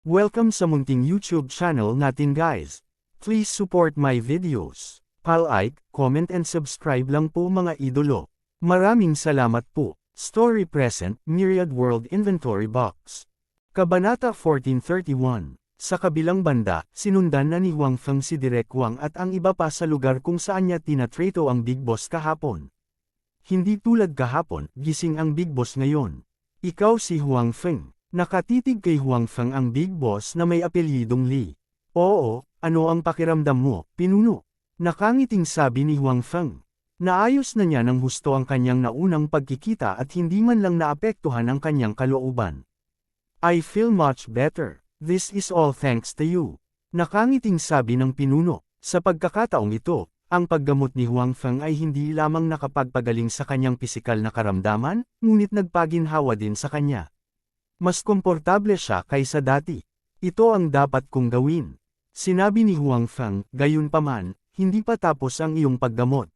Welcome sa munting YouTube channel natin guys. Please support my videos. Like, comment and subscribe lang po mga idolo. Maraming salamat po. Story Present, Myriad World Inventory Box. Kabanata 1431. Sa kabilang banda, sinundan na ni Huang Feng si Direk Wang at ang iba pa sa lugar kung saan niya tinatrato ang Big Boss kahapon. Hindi tulad kahapon, gising ang Big Boss ngayon. Ikaw si Huang Feng. Nakatitig kay Huang Feng ang Big Boss na may apelyidong Li. Oo, ano ang pakiramdam mo, pinuno? Nakangiting sabi ni Huang Feng. Naayos na niya ng husto ang kanyang naunang pagkikita at hindi man lang naapektuhan ang kanyang kalooban. I feel much better. This is all thanks to you. Nakangiting sabi ng pinuno. Sa pagkakataong ito, ang paggamot ni Huang Feng ay hindi lamang nakapagpagaling sa kanyang pisikal na karamdaman, ngunit nagpaginhawa din sa kanya. Mas komportable siya kaysa dati. Ito ang dapat kong gawin. Sinabi ni Huang Feng, gayunpaman, hindi pa tapos ang iyong paggamot.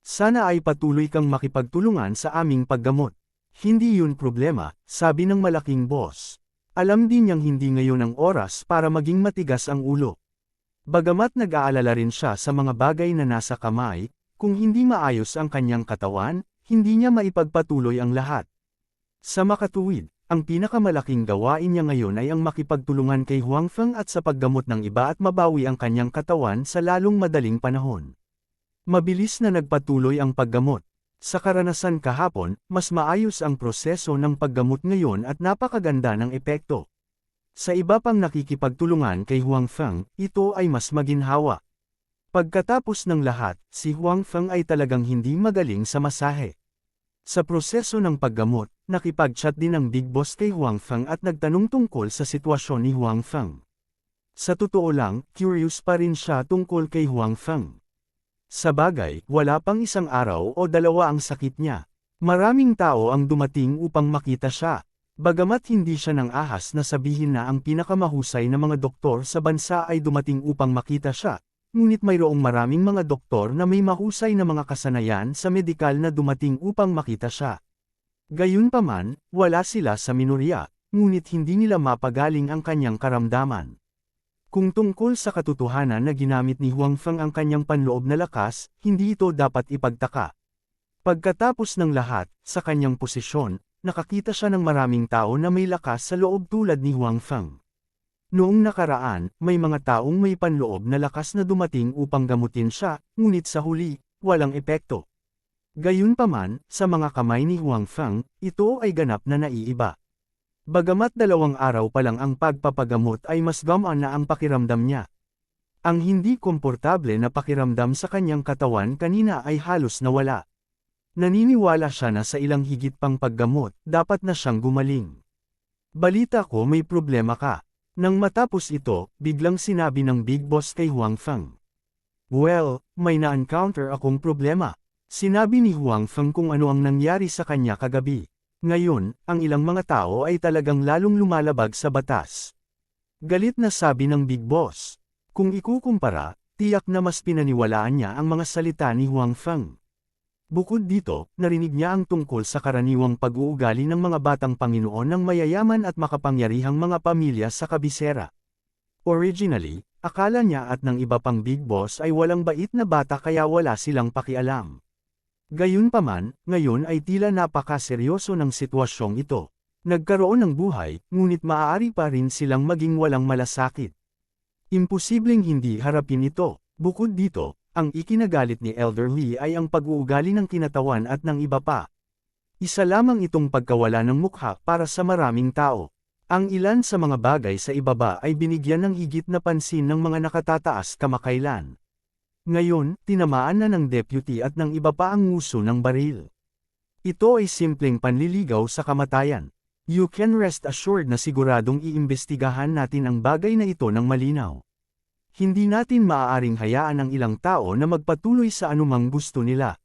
Sana ay patuloy kang makipagtulungan sa aming paggamot. Hindi yun problema, sabi ng malaking boss. Alam din niyang hindi ngayon ang oras para maging matigas ang ulo. Bagamat nag-aalala rin siya sa mga bagay na nasa kamay, kung hindi maayos ang kanyang katawan, hindi niya maipagpatuloy ang lahat. Sa makatuwid, ang pinakamalaking gawain niya ngayon ay ang makipagtulungan kay Huang Feng at sa paggamot ng iba at mabawi ang kanyang katawan sa lalong madaling panahon. Mabilis na nagpatuloy ang paggamot. Sa karanasan kahapon, mas maayos ang proseso ng paggamot ngayon at napakaganda ng epekto. Sa iba pang nakikipagtulungan kay Huang Feng, ito ay mas maginhawa. Pagkatapos ng lahat, si Huang Feng ay talagang hindi magaling sa masahe. Sa proseso ng paggamot, nakipag-chat din ang Big Boss kay Huang Feng at nagtanong tungkol sa sitwasyon ni Huang Feng. Sa totoo lang, curious pa rin siya tungkol kay Huang Feng. Sa bagay, wala pang isang araw o dalawa ang sakit niya. Maraming tao ang dumating upang makita siya. Bagamat hindi siya nang ahas na sabihin na ang pinakamahusay na mga doktor sa bansa ay dumating upang makita siya. Ngunit mayroong maraming mga doktor na may mahusay na mga kasanayan sa medikal na dumating upang makita siya. Gayunpaman, wala sila sa minorya, ngunit hindi nila mapagaling ang kanyang karamdaman. Kung tungkol sa katotohanan na ginamit ni Huang Feng ang kanyang panloob na lakas, hindi ito dapat ipagtaka. Pagkatapos ng lahat, sa kanyang posisyon, nakakita siya ng maraming tao na may lakas sa loob tulad ni Huang Feng. Noong nakaraan, may mga taong may panloob na lakas na dumating upang gamutin siya, ngunit sa huli, walang epekto. Gayunpaman, sa mga kamay ni Huang Feng, ito ay ganap na naiiba. Bagamat 2 araw pa lang ang pagpapagamot ay mas gamaan na ang pakiramdam niya. Ang hindi komportable na pakiramdam sa kanyang katawan kanina ay halos nawala. Naniniwala siya na sa ilang higit pang paggamot, dapat na siyang gumaling. Balita ko may problema ka. Nang matapos ito, biglang sinabi ng Big Boss kay Huang Feng. Well, may na-encounter akong problema. Sinabi ni Huang Feng kung ano ang nangyari sa kanya kagabi. Ngayon, ang ilang mga tao ay talagang lalong lumalabag sa batas. Galit na sabi ng Big Boss. Kung ikukumpara, tiyak na mas pinaniwalaan niya ang mga salita ni Huang Feng. Bukod dito, narinig niya ang tungkol sa karaniwang pag-uugali ng mga batang Panginoon ng mayayaman at makapangyarihang mga pamilya sa kabisera. Originally, akala niya at ng iba pang Big Boss ay walang bait na bata kaya wala silang pakialam. Gayunpaman, ngayon ay tila napakaseryoso ng sitwasyong ito. Nagkaroon ng buhay, ngunit maaari pa rin silang maging walang malasakit. Imposibleng hindi harapin ito. Bukod dito, ang ikinagalit ni Elder Li ay ang pag-uugali ng kinatawan at ng iba pa. Isa lamang itong pagkawala ng mukha para sa maraming tao. Ang ilan sa mga bagay sa ibaba ay binigyan ng higit na pansin ng mga nakatataas kamakailan. Ngayon, tinamaan na ng deputy at ng iba pa ang nguso ng baril. Ito ay simpleng panliligaw sa kamatayan. You can rest assured na siguradong iimbestigahan natin ang bagay na ito ng malinaw. Hindi natin maaaring hayaan ang ilang tao na magpatuloy sa anumang gusto nila.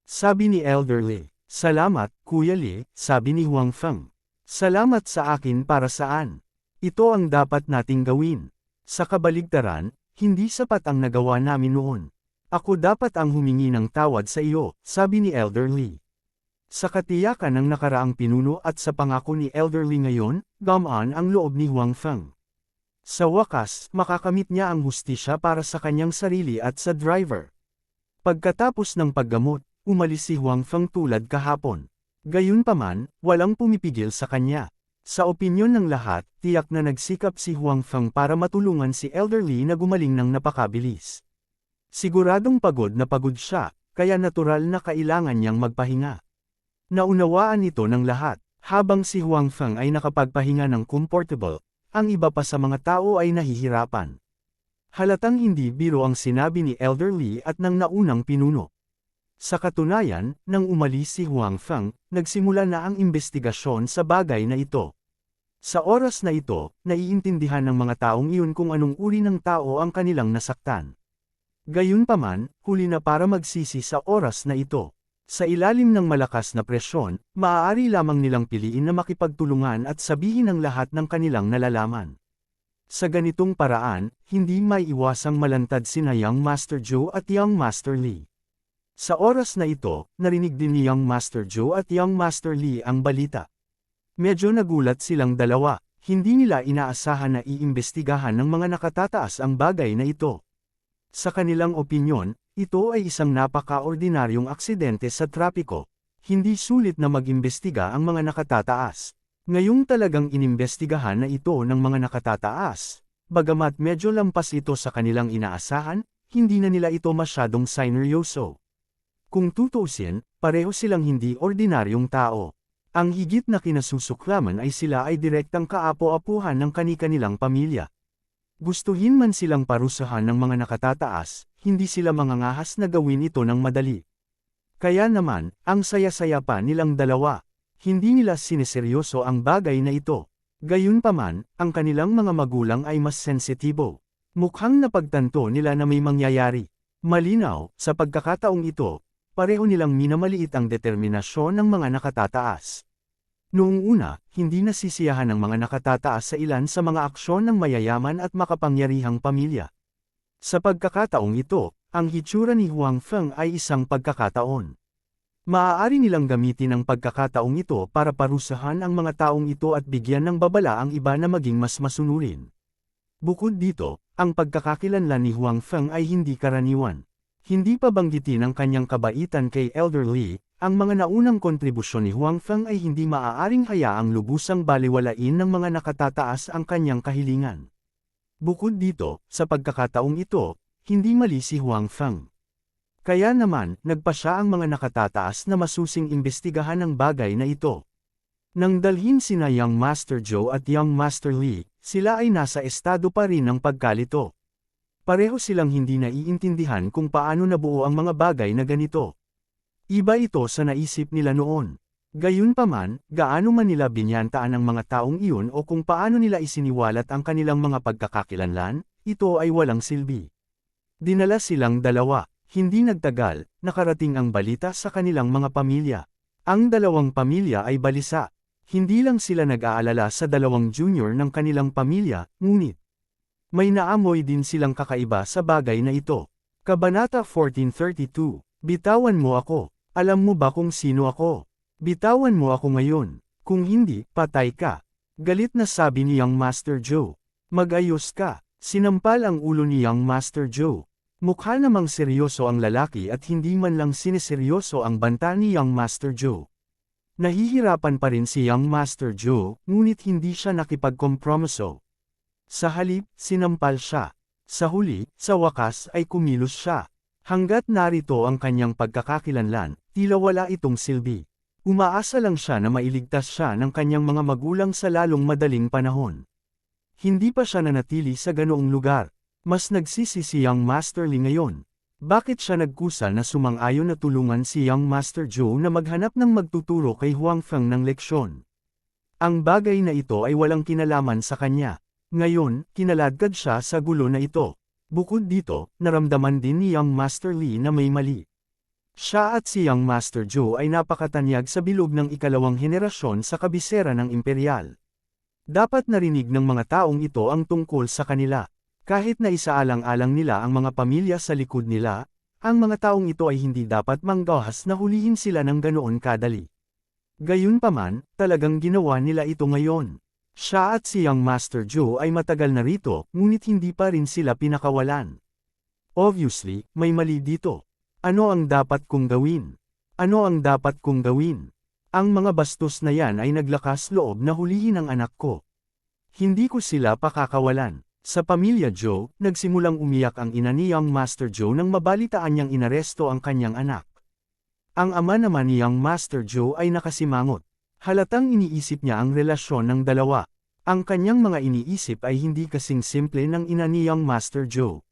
Sabi ni Elder Li. Salamat, Kuya Li, sabi ni Huang Feng. Salamat sa akin para saan? Ito ang dapat nating gawin. Sa kabaligtaran, hindi sapat ang nagawa namin noon. Ako dapat ang humingi ng tawad sa iyo, sabi ni Elder Li. Sa katiyakan ng nakaraang pinuno at sa pangako ni Elder Li ngayon, gamaan ang loob ni Huang Feng. Sa wakas, makakamit niya ang hustisya para sa kanyang sarili at sa driver. Pagkatapos ng paggamot, umalis si Huang Feng tulad kahapon. Gayunpaman, walang pumipigil sa kanya. Sa opinyon ng lahat, tiyak na nagsikap si Huang Feng para matulungan si Elderly na gumaling ng napakabilis. Siguradong pagod na pagod siya, kaya natural na kailangan niyang magpahinga. Naunawaan ito ng lahat, habang si Huang Feng ay nakapagpahinga ng comfortable, ang iba pa sa mga tao ay nahihirapan. Halatang hindi biro ang sinabi ni Elderly at ng naunang pinuno. Sa katunayan, nang umalis si Huang Feng, nagsimula na ang investigasyon sa bagay na ito. Sa oras na ito, naiintindihan ng mga taong iyon kung anong uri ng tao ang kanilang nasaktan. Gayunpaman, huli na para magsisi sa oras na ito. Sa ilalim ng malakas na presyon, maaari lamang nilang piliin na makipagtulungan at sabihin ang lahat ng kanilang nalalaman. Sa ganitong paraan, hindi maiiwasang malantad sina Young Master Joe at Young Master Lee. Sa oras na ito, narinig din ni Young Master Joe at Young Master Lee ang balita. Medyo nagulat silang dalawa, hindi nila inaasahan na iimbestigahan ng mga nakatataas ang bagay na ito. Sa kanilang opinyon, ito ay isang napaka-ordinaryong aksidente sa trapiko. Hindi sulit na mag-imbestiga ang mga nakatataas. Ngayong talagang inimbestigahan na ito ng mga nakatataas. Bagamat medyo lampas ito sa kanilang inaasahan, hindi na nila ito masyadong sineryoso. Kung tutuusin, pareho silang hindi ordinaryong tao. Ang higit na kinasusuklaman ay sila ay direktang kaapo-apuhan ng kani-kanilang pamilya. Gustuhin man silang parusahan ng mga nakatataas, hindi sila mangangahas na gawin ito ng madali. Kaya naman, ang saya-saya pa nilang dalawa. Hindi nila sineseryoso ang bagay na ito. Gayunpaman, ang kanilang mga magulang ay mas sensitibo. Mukhang napagtanto nila na may mangyayari. Malinaw, sa pagkakataong ito, pareho nilang minamaliit ang determinasyon ng mga nakatataas. Noong una, hindi nasisiyahan ng mga nakatataas sa ilan sa mga aksyon ng mayayaman at makapangyarihang pamilya. Sa pagkakataong ito, ang hitsura ni Huang Feng ay isang pagkakataon. Maaari nilang gamitin ang pagkakataong ito para parusahan ang mga taong ito at bigyan ng babala ang iba na maging mas masunurin. Bukod dito, ang pagkakakilanlan ni Huang Feng ay hindi karaniwan. Hindi pa banggitin ang kanyang kabaitan kay Elderly. Ang mga naunang kontribusyon ni Huang Feng ay hindi maaaring hayaang lubusang baliwalain ng mga nakatataas ang kanyang kahilingan. Bukod dito, sa pagkakataong ito, hindi mali si Huang Feng. Kaya naman, nagpa siya ang mga nakatataas na masusing imbestigahan ang bagay na ito. Nang dalhin sina Young Master Joe at Young Master Lee, sila ay nasa estado pa rin ng pagkalito. Pareho silang hindi naiintindihan kung paano nabuo ang mga bagay na ganito. Iba ito sa naisip nila noon. Gayunpaman, gaano man nila binyantaan ang mga taong iyon o kung paano nila isiniwalat ang kanilang mga pagkakakilanlan, ito ay walang silbi. Dinala silang dalawa. Hindi nagtagal, nakarating ang balita sa kanilang mga pamilya. Ang dalawang pamilya ay balisa. Hindi lang sila nag-aalala sa dalawang junior ng kanilang pamilya, ngunit may naamoy din silang kakaiba sa bagay na ito. Kabanata 1432, Bitawan mo ako. Alam mo ba kung sino ako? Bitawan mo ako ngayon. Kung hindi, patay ka. Galit na sabi ni Young Master Joe. Mag-ayos ka. Sinampal ang ulo ni Young Master Joe. Mukha namang seryoso ang lalaki at hindi man lang sineseryoso ang banta ni Young Master Joe. Nahihirapan pa rin si Young Master Joe, ngunit hindi siya nakipagkompromiso. Sa halip, sinampal siya. Sa huli, sa wakas ay kumilos siya. Hanggat narito ang kanyang pagkakakilanlan, tila wala itong silbi. Umaasa lang siya na mailigtas siya ng kanyang mga magulang sa lalong madaling panahon. Hindi pa siya nanatili sa ganoong lugar. Mas nagsisi si Young Master Lee ngayon. Bakit siya nagkusa na sumang-ayon na tulungan si Young Master Joe na maghanap ng magtuturo kay Huang Feng ng leksyon? Ang bagay na ito ay walang kinalaman sa kanya. Ngayon, kinaladkad siya sa gulo na ito. Bukod dito, naramdaman din ni Young Master Lee na may mali. Siya at si Young Master Joe ay napakatanyag sa bilog ng ikalawang henerasyon sa kabisera ng imperial. Dapat narinig ng mga taong ito ang tungkol sa kanila. Kahit na isaalang-alang nila ang mga pamilya sa likod nila, ang mga taong ito ay hindi dapat manggahas na hulihin sila ng ganoon kadali. Gayunpaman, talagang ginawa nila ito ngayon. Siya at si Young Master Joe ay matagal na rito, ngunit hindi pa rin sila pinakawalan. Obviously, may mali dito. Ano ang dapat kong gawin? Ano ang dapat kong gawin? Ang mga bastos na yan ay naglakas loob na hulihin ang anak ko. Hindi ko sila pakakawalan. Sa pamilya Joe, nagsimulang umiyak ang ina ni Young Master Joe nang mabalitaan niyang inaresto ang kanyang anak. Ang ama naman ni Young Master Joe ay nakasimangot. Halatang iniisip niya ang relasyon ng dalawa. Ang kanyang mga iniisip ay hindi kasing simple ng ina ni Young Master Joe.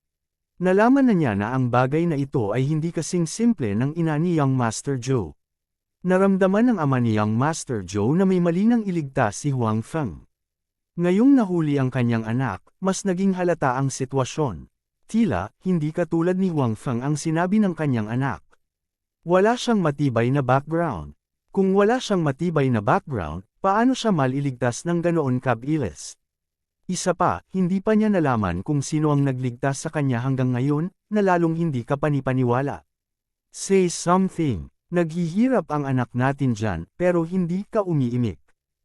Nalaman na niya na ang bagay na ito ay hindi kasing simple ng ina ni Young Master Joe. Naramdaman ng ama ni Young Master Joe na may mali nang iligtas si Huang Feng. Ngayong nahuli ang kanyang anak, mas naging halata ang sitwasyon. Tila, hindi katulad ni Huang Feng ang sinabi ng kanyang anak. Wala siyang matibay na background. Kung wala siyang matibay na background, paano siya maliligtas ng ganoon kabilis? Isa pa, hindi pa niya nalaman kung sino ang nagligtas sa kanya hanggang ngayon, na lalong hindi ka panipaniwala. Say something. Naghihirap ang anak natin dyan, pero hindi ka umiimik.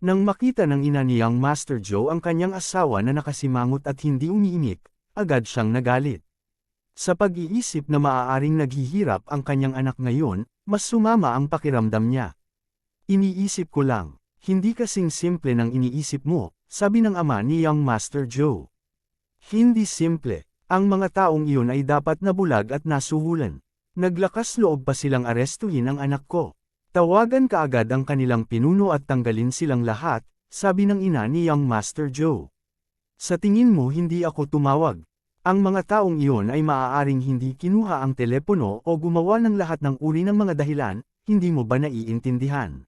Nang makita ng ina ni Young Master Joe ang kanyang asawa na nakasimangot at hindi umiimik, agad siyang nagalit. Sa pag-iisip na maaaring naghihirap ang kanyang anak ngayon, mas sumama ang pakiramdam niya. Iniisip ko lang, hindi kasing simple ng iniisip mo, sabi ng ama ni Young Master Joe. Hindi simple, ang mga taong iyon ay dapat nabulag at nasuhulan. Naglakas loob pa silang arestuhin ang anak ko. Tawagan kaagad ang kanilang pinuno at tanggalin silang lahat, sabi ng ina ni Young Master Joe. Sa tingin mo hindi ako tumawag. Ang mga taong iyon ay maaaring hindi kinuha ang telepono o gumawa ng lahat ng uri ng mga dahilan, hindi mo ba naiintindihan?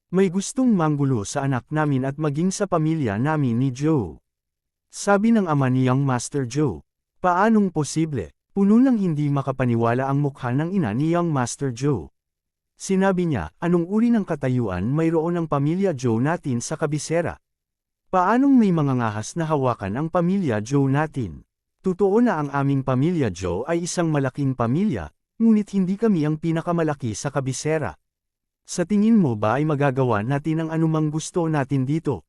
May gustong manggulo sa anak namin at maging sa pamilya namin ni Joe. Sabi ng ama ni Young Master Joe. Paanong posible? Puno ng hindi makapaniwala ang mukha ng ina ni Young Master Joe. Sinabi niya, anong uri ng katayuan mayroon ang pamilya Joe natin sa kabisera? Paanong may mga ngahas na hawakan ang pamilya Joe natin? Totoo na ang aming pamilya Joe ay isang malaking pamilya, ngunit hindi kami ang pinakamalaki sa kabisera. Sa tingin mo ba ay magagawa natin ang anumang gusto natin dito?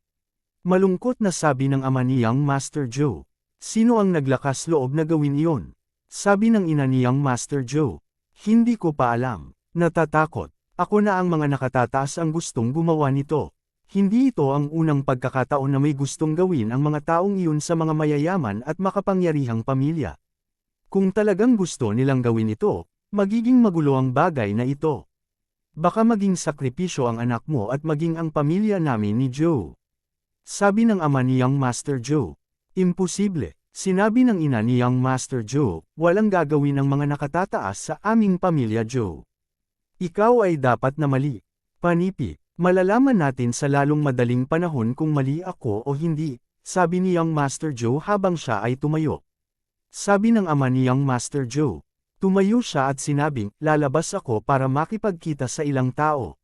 Malungkot na sabi ng ama ni Young Master Joe. Sino ang naglakas loob na gawin iyon? Sabi ng ina ni Young Master Joe. Hindi ko pa alam. Natatakot. Ako na ang mga nakatataas ang gustong gumawa nito. Hindi ito ang unang pagkakataon na may gustong gawin ang mga taong iyon sa mga mayayaman at makapangyarihang pamilya. Kung talagang gusto nilang gawin ito, magiging magulo ang bagay na ito. Baka maging sakripisyo ang anak mo at maging ang pamilya namin ni Joe. Sabi ng ama ni Young Master Joe. Imposible. Sinabi ng ina ni Young Master Joe, walang gagawin ng mga nakatataas sa aming pamilya Joe. Ikaw ay dapat na mali. Panipi, malalaman natin sa lalong madaling panahon kung mali ako o hindi, sabi ni Young Master Joe habang siya ay tumayo. Sabi ng ama ni Young Master Joe. Tumayo siya at sinabing, lalabas ako para makipagkita sa ilang tao.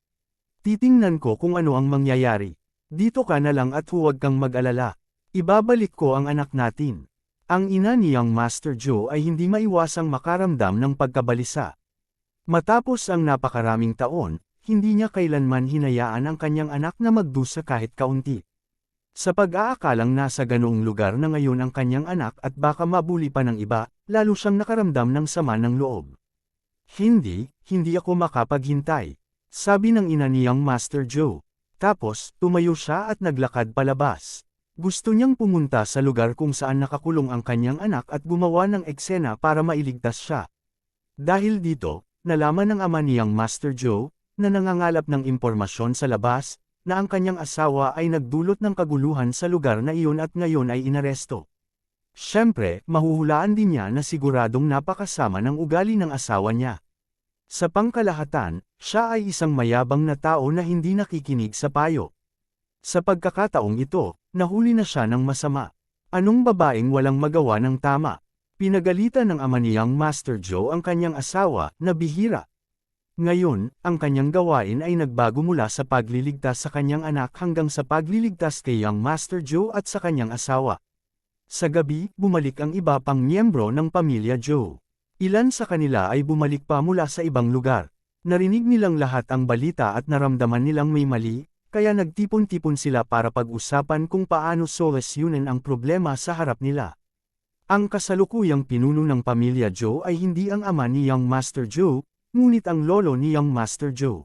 Titingnan ko kung ano ang mangyayari. Dito ka na lang at huwag kang mag-alala. Ibabalik ko ang anak natin. Ang ina ni Young Master Joe ay hindi maiwasang makaramdam ng pagkabalisa. Matapos ang napakaraming taon, hindi niya kailanman hinayaan ang kanyang anak na magdusa kahit kaunti. Sa pag-aakalang nasa ganoong lugar na ngayon ang kanyang anak at baka mabuli pa ng iba, lalo siyang nakaramdam ng sama ng loob. Hindi ako makapaghintay. Sabi ng ina ni Young Master Joe. Tapos, tumayo siya at naglakad palabas. Gusto niyang pumunta sa lugar kung saan nakakulong ang kanyang anak at gumawa ng eksena para mailigtas siya. Dahil dito, nalaman ng ama ni Young Master Joe, na nangangalap ng impormasyon sa labas, na ang kanyang asawa ay nagdulot ng kaguluhan sa lugar na iyon at ngayon ay inaresto. Siyempre, mahuhulaan din niya na siguradong napakasama ng ugali ng asawa niya. Sa pangkalahatan, siya ay isang mayabang na tao na hindi nakikinig sa payo. Sa pagkakataong ito, nahuli na siya ng masama. Anong babaeng walang magawa ng tama? Pinagalitan ng ama ni Young Master Joe ang kanyang asawa, na bihira. Ngayon, ang kanyang gawain ay nagbago mula sa pagliligtas sa kanyang anak hanggang sa pagliligtas kay Young Master Joe at sa kanyang asawa. Sa gabi, bumalik ang iba pang miyembro ng pamilya Joe. Ilan sa kanila ay bumalik pa mula sa ibang lugar. Narinig nilang lahat ang balita at naramdaman nilang may mali, kaya nagtipon-tipon sila para pag-usapan kung paano solusyonin ang problema sa harap nila. Ang kasalukuyang pinuno ng pamilya Joe ay hindi ang ama ni Young Master Joe, ngunit ang lolo ni Young Master Joe.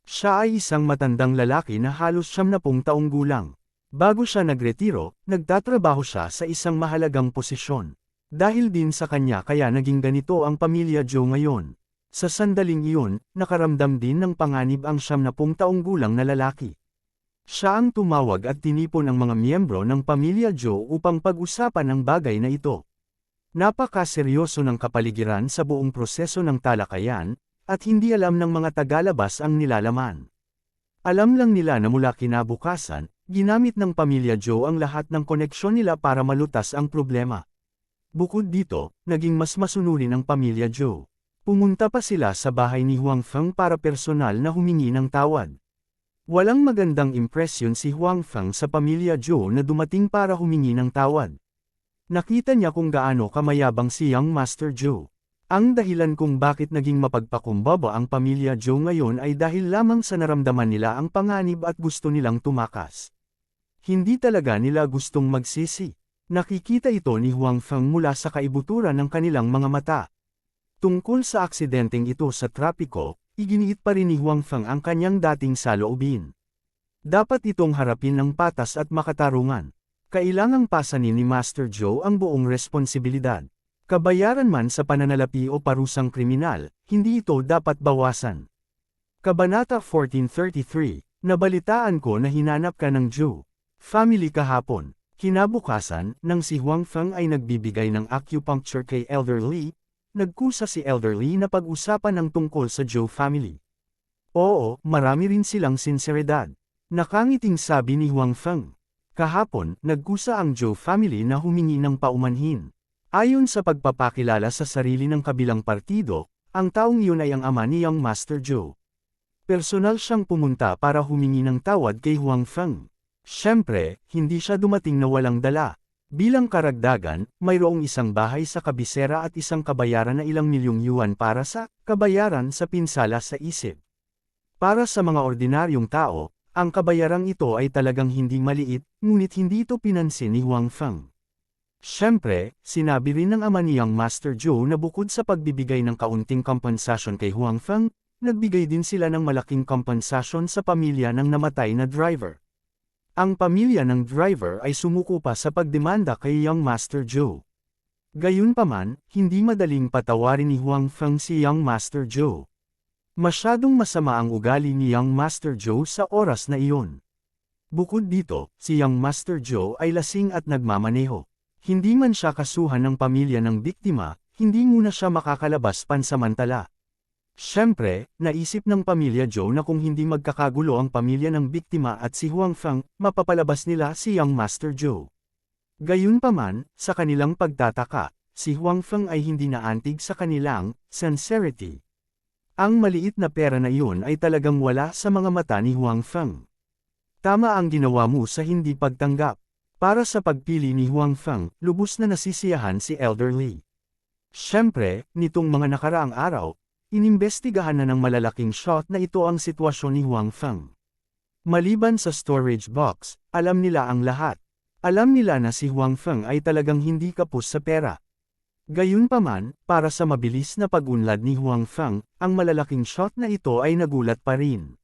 Siya ay isang matandang lalaki na halos 70 taong gulang. Bago siya nagretiro, nagtatrabaho siya sa isang mahalagang posisyon. Dahil din sa kanya kaya naging ganito ang pamilya Joe ngayon. Sa sandaling iyon, nakaramdam din ng panganib ang 70 taong gulang na lalaki. Siya ang tumawag at tinipon ang mga miyembro ng pamilya Joe upang pag-usapan ang bagay na ito. Napakaseryoso ng kapaligiran sa buong proseso ng talakayan, at hindi alam ng mga tagalabas ang nilalaman. Alam lang nila na mula kinabukasan, ginamit ng pamilya Joe ang lahat ng koneksyon nila para malutas ang problema. Bukod dito, naging mas masunurin ang pamilya Joe. Pumunta pa sila sa bahay ni Huang Feng para personal na humingi ng tawad. Walang magandang impresyon si Huang Feng sa pamilya Joe na dumating para humingi ng tawad. Nakita niya kung gaano kamayabang si Young Master Joe. Ang dahilan kung bakit naging mapagpakumbaba ang pamilya Joe ngayon ay dahil lamang sa naramdaman nila ang panganib at gusto nilang tumakas. Hindi talaga nila gustong magsisi. Nakikita ito ni Huang Feng mula sa kaibuturan ng kanilang mga mata. Tungkol sa aksidenteng ito sa trapiko, iginiit pa rin ni Huang Feng ang kanyang dating saloobin. Dapat itong harapin ng patas at makatarungan. Kailangang pasanin ni Master Joe ang buong responsibilidad. Kabayaran man sa pananalapi o parusang kriminal, hindi ito dapat bawasan. Kabanata 1433, nabalitaan ko na hinanap ka ng Joe family kahapon. Kinabukasan, nang si Huang Feng ay nagbibigay ng acupuncture kay Elder Lee, nagkusa si Elder Lee na pag-usapan ng tungkol sa Joe family. Oo, marami rin silang sinseridad. Nakangiting sabi ni Huang Feng. Kahapon, nagkusa ang Joe family na humingi ng paumanhin. Ayon sa pagpapakilala sa sarili ng kabilang partido, ang taong iyon ay ang ama ni Young Master Joe. Personal siyang pumunta para humingi ng tawad kay Huang Feng. Siyempre, hindi siya dumating na walang dala. Bilang karagdagan, mayroong isang bahay sa kabisera at isang kabayaran na ilang milyong yuan para sa kabayaran sa pinsala sa isip. Para sa mga ordinaryong tao, ang kabayarang ito ay talagang hindi maliit, ngunit hindi ito pinansin ni Huang Feng. Siyempre, sinabi rin ng ama ni Young Master Joe na bukod sa pagbibigay ng kaunting kompensasyon kay Huang Feng, nagbigay din sila ng malaking kompensasyon sa pamilya ng namatay na driver. Ang pamilya ng driver ay sumuko pa sa pagdemanda kay Young Master Joe. Gayunpaman, hindi madaling patawarin ni Huang Feng si Young Master Joe. Masyadong masama ang ugali ni Young Master Joe sa oras na iyon. Bukod dito, si Young Master Joe ay lasing at nagmamaneho. Hindi man siya kasuhan ng pamilya ng biktima, hindi muna siya makakalabas pansamantala. Siyempre, naisip ng pamilya Joe na kung hindi magkakagulo ang pamilya ng biktima at si Huang Feng, mapapalabas nila si Young Master Joe. Gayunpaman, sa kanilang pagtataka, si Huang Feng ay hindi naantig sa kanilang sincerity. Ang maliit na pera na iyon ay talagang wala sa mga mata ni Huang Feng. Tama ang ginawa mo sa hindi pagtanggap. Para sa pagpili ni Huang Feng, lubos na nasisiyahan si Elder Lee. Siyempre, nitong mga nakaraang araw, inimbestigahan na ng malalaking shot na ito ang sitwasyon ni Huang Feng. Maliban sa storage box, alam nila ang lahat. Alam nila na si Huang Feng ay talagang hindi kapos sa pera. Gayunpaman, para sa mabilis na pag-unlad ni Huang Feng, ang malalaking shot na ito ay nagulat pa rin.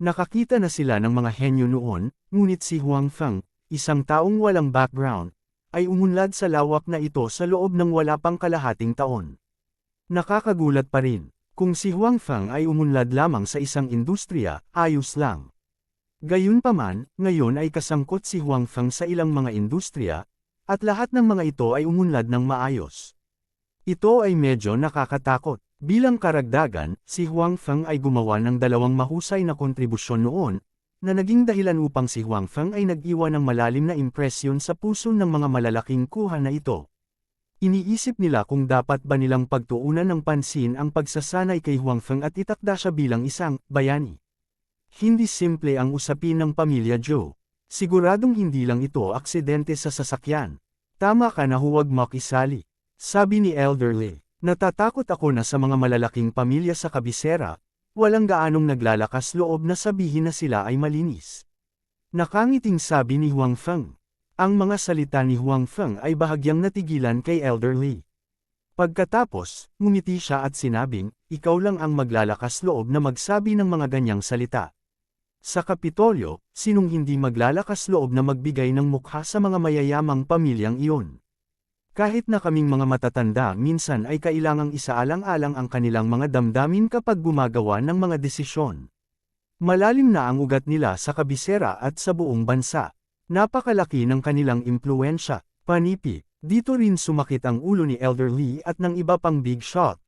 Nakakita na sila ng mga henyo noon, ngunit si Huang Feng, isang taong walang background, ay umunlad sa lawak na ito sa loob ng wala pang kalahating taon. Nakakagulat pa rin, kung si Huang Feng ay umunlad lamang sa isang industriya, ayos lang. Gayunpaman, ngayon ay kasangkot si Huang Feng sa ilang mga industriya, at lahat ng mga ito ay umunlad ng maayos. Ito ay medyo nakakatakot. Bilang karagdagan, si Huang Feng ay gumawa ng dalawang mahusay na kontribusyon noon, na naging dahilan upang si Huang Feng ay nag-iwan ng malalim na impresyon sa puso ng mga malalaking kuha na ito. Iniisip nila kung dapat ba nilang pagtuunan ng pansin ang pagsasanay kay Huang Feng at itakda siya bilang isang bayani. Hindi simple ang usapin ng pamilya Joe. Siguradong hindi lang ito aksidente sa sasakyan. Tama ka na huwag makisali. Sabi ni Elder Lee, natatakot ako na sa mga malalaking pamilya sa kabisera, walang gaanong naglalakas loob na sabihin na sila ay malinis. Nakangiting sabi ni Huang Feng. Ang mga salita ni Huang Feng ay bahagyang natigilan kay Elder Li. Pagkatapos, ngumiti siya at sinabing, ikaw lang ang maglalakas loob na magsabi ng mga ganyang salita. Sa Kapitolyo, sinong hindi maglalakas loob na magbigay ng mukha sa mga mayayamang pamilyang iyon? Kahit na kaming mga matatanda minsan ay kailangang isaalang-alang ang kanilang mga damdamin kapag gumagawa ng mga desisyon. Malalim na ang ugat nila sa kabisera at sa buong bansa. Napakalaki ng kanilang impluwensya. Panipi, dito rin sumakit ang ulo ni Elder Li at ng iba pang big shot.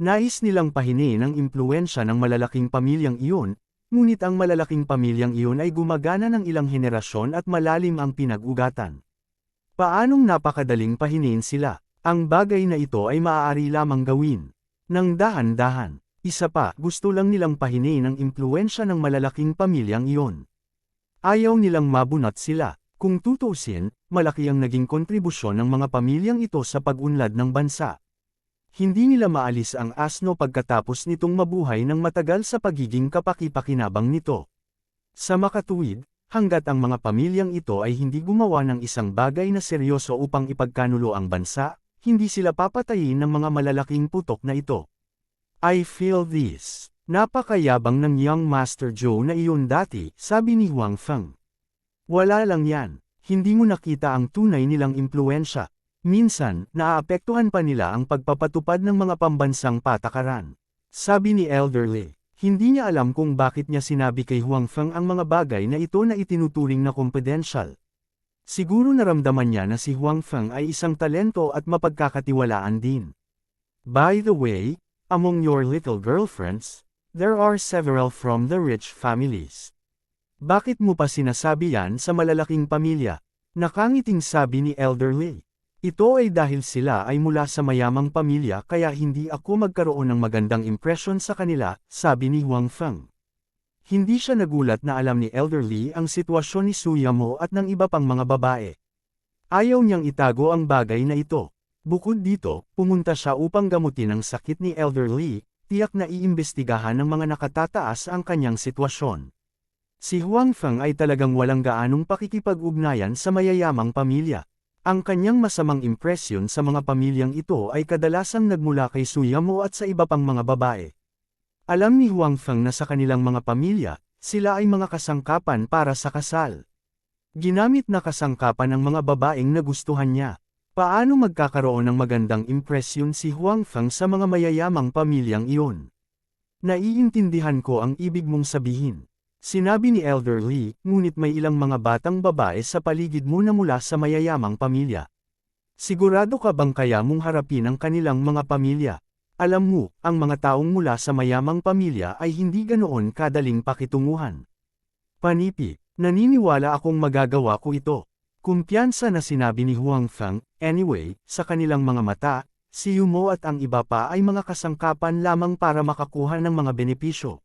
Nais nilang pahini ng impluwensya ng malalaking pamilyang iyon, ngunit ang malalaking pamilyang iyon ay gumagana ng ilang henerasyon at malalim ang pinag-ugatan. Paanong napakadaling pahinin sila? Ang bagay na ito ay maaari lamang gawin nang dahan-dahan. Isa pa, gusto lang nilang pahini ng impluwensya ng malalaking pamilyang iyon. Ayaw nilang mabunot sila. Kung tutuusin, malaki ang naging kontribusyon ng mga pamilyang ito sa pag-unlad ng bansa. Hindi nila maalis ang asno pagkatapos nitong mabuhay ng matagal sa pagiging kapaki-pakinabang nito. Sa makatuwid, hanggat ang mga pamilyang ito ay hindi gumawa ng isang bagay na seryoso upang ipagkanulo ang bansa, hindi sila papatayin ng mga malalaking putok na ito. I feel this. Napakayabang ng young Master Zhou na iyon dati, sabi ni Huang Feng. Wala lang yan. Hindi mo nakita ang tunay nilang impluwensya. Minsan, naaapektuhan pa nila ang pagpapatupad ng mga pambansang patakaran. Sabi ni Elder Li. Hindi niya alam kung bakit niya sinabi kay Huang Feng ang mga bagay na ito na itinuturing na confidential. Siguro naramdaman niya na si Huang Feng ay isang talento at mapagkakatiwalaan din. By the way, among your little girlfriends, there are several from the rich families. Bakit mo pa sinasabi yan sa malalaking pamilya? Nakangiting sabi ni Elder Li. Ito ay dahil sila ay mula sa mayamang pamilya kaya hindi ako magkaroon ng magandang impresyon sa kanila, sabi ni Huang Feng. Hindi siya nagulat na alam ni Elder Li ang sitwasyon ni Su Yamo at ng iba pang mga babae. Ayaw niyang itago ang bagay na ito. Bukod dito, pumunta siya upang gamutin ang sakit ni Elder Li, tiyak na iimbestigahan ng mga nakatataas ang kanyang sitwasyon. Si Huang Feng ay talagang walang gaanong pakikipag-ugnayan sa mayayamang pamilya. Ang kanyang masamang impresyon sa mga pamilyang ito ay kadalasang nagmula kay Su Yamo at sa iba pang mga babae. Alam ni Huang Feng na sa kanilang mga pamilya, sila ay mga kasangkapan para sa kasal. Ginamit na kasangkapan ng mga babaeng nagustuhan niya. Paano magkakaroon ng magandang impresyon si Huang Feng sa mga mayayamang pamilyang iyon? Naiintindihan ko ang ibig mong sabihin. Sinabi ni Elder Li, ngunit may ilang mga batang babae sa paligid mo na mula sa mayayamang pamilya. Sigurado ka bang kaya mong harapin ang kanilang mga pamilya? Alam mo, ang mga taong mula sa mayamang pamilya ay hindi ganoon kadaling pakitunguhan. Panipi, naniniwala akong magagawa ko ito. Kumpiyansa na sinabi ni Huang Feng, anyway, sa kanilang mga mata, si Yumo at ang iba pa ay mga kasangkapan lamang para makakuha ng mga benepisyo.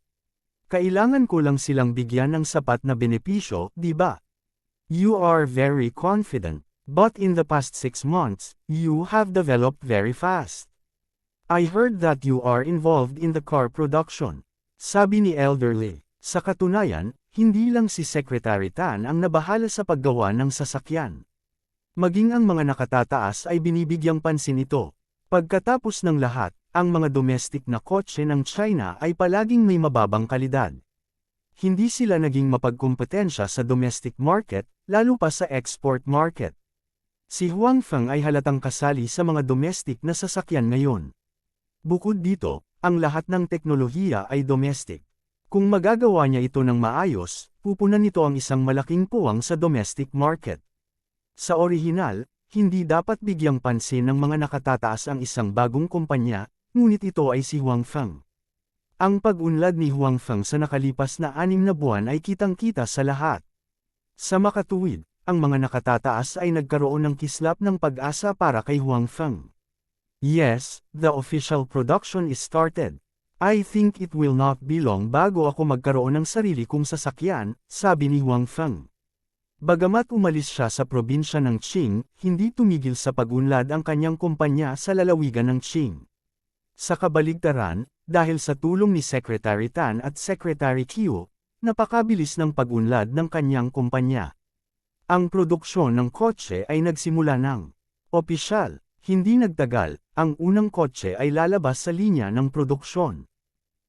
Kailangan ko lang silang bigyan ng sapat na benepisyo, di ba? You are very confident, but in the past 6 months, you have developed very fast. I heard that you are involved in the car production. Sabi ni Elder Li. Sa katunayan, hindi lang si Secretary Tan ang nabahala sa paggawa ng sasakyan. Maging ang mga nakatataas ay binibigyang pansin ito. Pagkatapos ng lahat, ang mga domestic na kotse ng China ay palaging may mababang kalidad. Hindi sila naging mapagkumpetensya sa domestic market, lalo pa sa export market. Si Huang Feng ay halatang kasali sa mga domestic na sasakyan ngayon. Bukod dito, ang lahat ng teknolohiya ay domestic. Kung magagawa niya ito ng maayos, pupunan nito ang isang malaking puwang sa domestic market. Sa orihinal, hindi dapat bigyang pansin ng mga nakatataas ang isang bagong kumpanya, ngunit ito ay si Huang Feng. Ang pag-unlad ni Huang Feng sa nakalipas na 6 na buwan ay kitang-kita sa lahat. Sa makatuwid, ang mga nakatataas ay nagkaroon ng kislap ng pag-asa para kay Huang Feng. Yes, the official production is started. I think it will not be long bago ako magkaroon ng sarili kong sasakyan, sabi ni Huang Feng. Bagamat umalis siya sa probinsya ng Qing, hindi tumigil sa pag-unlad ang kanyang kumpanya sa lalawigan ng Qing. Sa kabaligtaran, dahil sa tulong ni Secretary Tan at Secretary Qiu, napakabilis ng pag-unlad ng kanyang kumpanya. Ang produksyon ng kotse ay nagsimula ng opisyal. Hindi nagtagal, ang unang kotse ay lalabas sa linya ng produksyon.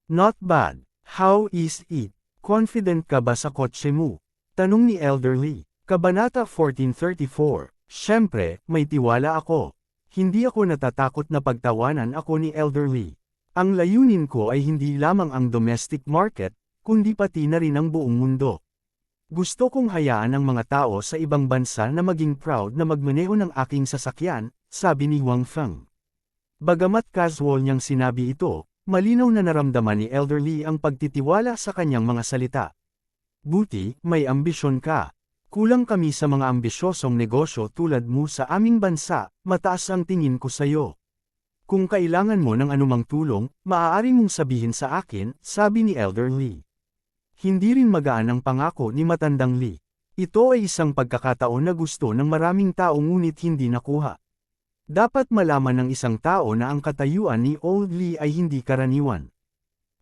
Not bad. How is it? Confident ka ba sa kotse mo? Tanong ni Elderly. Kabanata 1434. Siyempre, may tiwala ako. Hindi ako natatakot na pagtawanan ako ni Elderly. Ang layunin ko ay hindi lamang ang domestic market, kundi pati na rin ang buong mundo. Gusto kong hayaan ang mga tao sa ibang bansa na maging proud na magmaneho ng aking sasakyan, sabi ni Huang Feng. Bagamat casual niyang sinabi ito, malinaw na naramdaman ni Elderly ang pagtitiwala sa kanyang mga salita. Buti, may ambisyon ka. Kulang kami sa mga ambisyosong negosyo tulad mo sa aming bansa, mataas ang tingin ko sa iyo. Kung kailangan mo ng anumang tulong, maaari mong sabihin sa akin, sabi ni Elderly. Hindi rin magaan ang pangako ni Matandang Lee. Ito ay isang pagkakataon na gusto ng maraming tao ngunit hindi nakuha. Dapat malaman ng isang tao na ang katayuan ni Old Lee ay hindi karaniwan.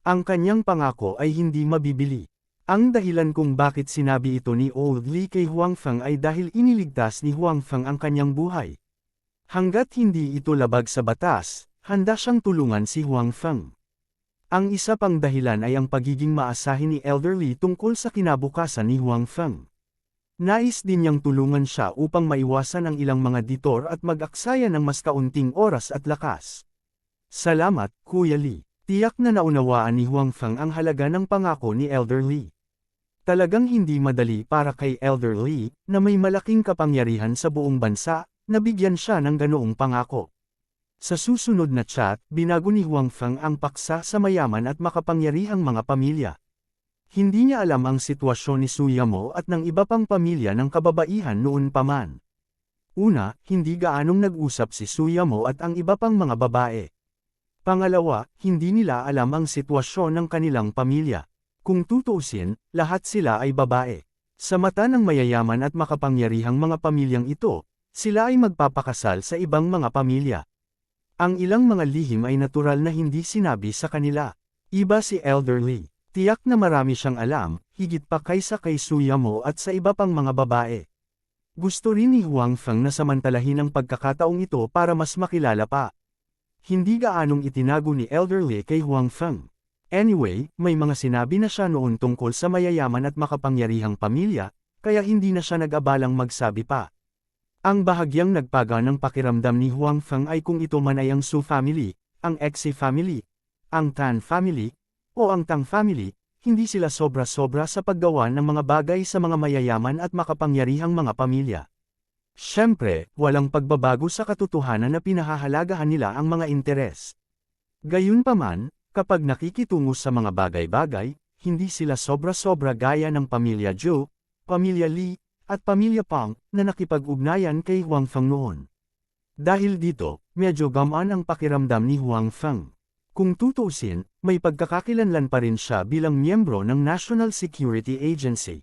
Ang kanyang pangako ay hindi mabibili. Ang dahilan kung bakit sinabi ito ni Old Lee kay Huang Feng ay dahil iniligtas ni Huang Feng ang kanyang buhay. Hanggat hindi ito labag sa batas, handa siyang tulungan si Huang Feng. Ang isa pang dahilan ay ang pagiging maasahin ni Elderly tungkol sa kinabukasan ni Huang Feng. Nais din niyang tulungan siya upang maiwasan ang ilang mga ditor at mag-aksaya ng mas kaunting oras at lakas. Salamat, Kuya Lee. Tiyak na naunawaan ni Huang Feng ang halaga ng pangako ni Elderly. Talagang hindi madali para kay Elderly, na may malaking kapangyarihan sa buong bansa, na bigyan siya ng ganoong pangako. Sa susunod na chat, binago ni Huang Feng ang paksa sa mayaman at makapangyarihang mga pamilya. Hindi niya alam ang sitwasyon ni Suyamo at ng iba pang pamilya ng kababaihan noon pa man. Una, hindi gaanong nag-usap si Suyamo at ang iba pang mga babae. Pangalawa, hindi nila alam ang sitwasyon ng kanilang pamilya. Kung tutuusin, lahat sila ay babae. Sa mata ng mayayaman at makapangyarihang mga pamilyang ito, sila ay magpapakasal sa ibang mga pamilya. Ang ilang mga lihim ay natural na hindi sinabi sa kanila. Iba si Elderly. Tiyak na marami siyang alam, higit pa kaysa kay Suyamo at sa iba pang mga babae. Gusto rin ni Huang Feng na samantalahin ang pagkakataong ito para mas makilala pa. Hindi gaanong itinago ni Elderly kay Huang Feng. Anyway, may mga sinabi na siya noon tungkol sa mayayaman at makapangyarihang pamilya, kaya hindi na siya nag-abalang magsabi pa. Ang bahagyang nagpaga ng pakiramdam ni Huang Feng ay kung ito man ay ang Su family, ang Xi family, ang Tan family, o ang Tang family, hindi sila sobra-sobra sa paggawa ng mga bagay sa mga mayayaman at makapangyarihang mga pamilya. Siyempre, walang pagbabago sa katotohanan na pinahahalagahan nila ang mga interes. Gayunpaman, kapag nakikitungo sa mga bagay-bagay, hindi sila sobra-sobra gaya ng pamilya Zhou, pamilya Li, at pamilya Pang, na nakipag-ugnayan kay Huang Feng noon. Dahil dito, medyo gamaan ang pakiramdam ni Huang Feng. Kung tutuusin, may pagkakakilanlan pa rin siya bilang miyembro ng National Security Agency.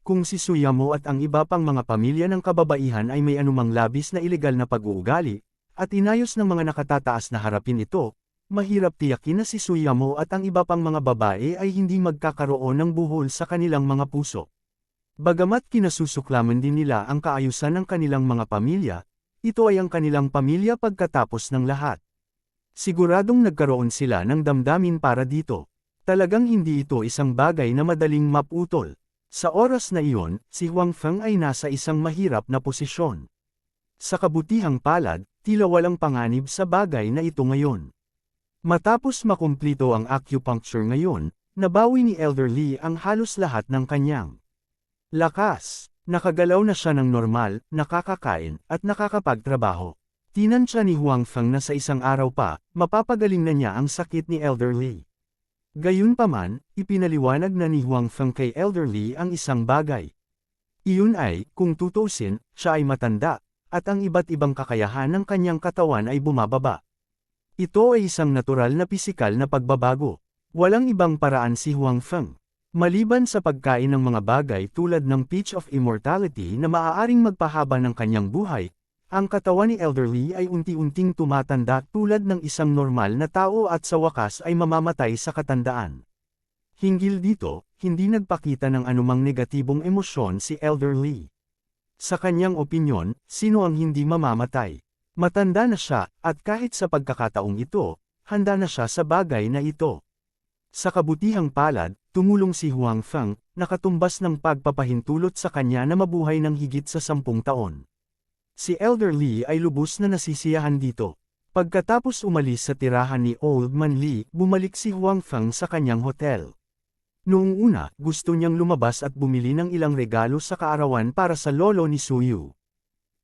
Kung si Suyamo at ang iba pang mga pamilya ng kababaihan ay may anumang labis na ilegal na pag-uugali, at inayos ng mga nakatataas na harapin ito, mahirap tiyakin na si Suyamo at ang iba pang mga babae ay hindi magkakaroon ng buhol sa kanilang mga puso. Bagamat kinasusuklaman din nila ang kaayusan ng kanilang mga pamilya, ito ay ang kanilang pamilya pagkatapos ng lahat. Siguradong nagkaroon sila ng damdamin para dito. Talagang hindi ito isang bagay na madaling maputol. Sa oras na iyon, si Huang Feng ay nasa isang mahirap na posisyon. Sa kabutihang palad, tila walang panganib sa bagay na ito ngayon. Matapos makumplito ang acupuncture ngayon, nabawi ni Elderly ang halos lahat ng kanyang lakas. Nakagalaw na siya ng normal, nakakakain, at nakakapagtrabaho. Tinansya ni Huang Feng na sa isang araw pa, mapapagaling na niya ang sakit ni Elderly. Gayunpaman, ipinaliwanag na ni Huang Feng kay Elderly ang isang bagay. Iyon ay, kung tutuusin, siya ay matanda, at ang iba't ibang kakayahan ng kanyang katawan ay bumababa. Ito ay isang natural na pisikal na pagbabago. Walang ibang paraan si Huang Feng. Maliban sa pagkain ng mga bagay tulad ng Peach of Immortality na maaaring magpahaba ng kanyang buhay, Ang katawan ni Elderly ay unti-unting tumatanda tulad ng isang normal na tao at sa wakas ay mamamatay sa katandaan. Hinggil dito, hindi nagpakita ng anumang negatibong emosyon si Elderly. Sa kanyang opinyon, sino ang hindi mamamatay? Matanda na siya, at kahit sa pagkakataong ito, handa na siya sa bagay na ito. Sa kabutihang palad, tumulong si Huang Feng, nakatumbas ng pagpapahintulot sa kanya na mabuhay ng higit sa 10 taon. Si Elderly ay lubos na nasisiyahan dito. Pagkatapos umalis sa tirahan ni Old Man Lee, bumalik si Huang Feng sa kanyang hotel. Noong una, gusto niyang lumabas at bumili ng ilang regalo sa kaarawan para sa lolo ni Suyu.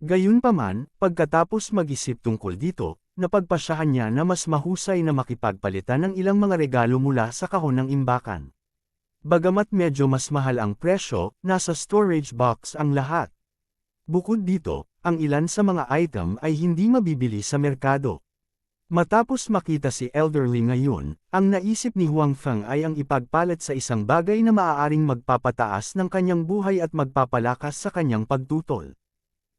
Gayunpaman, pagkatapos mag-isip tungkol dito, napagpasyahan niya na mas mahusay na makipagpalitan ng ilang mga regalo mula sa kahon ng imbakan. Bagamat medyo mas mahal ang presyo, nasa storage box ang lahat. Bukod dito, ang ilan sa mga item ay hindi mabibili sa merkado. Matapos makita si Elderly ngayon, ang naisip ni Huang Feng ay ang ipagpalit sa isang bagay na maaaring magpapataas ng kanyang buhay at magpapalakas sa kanyang pagtutol.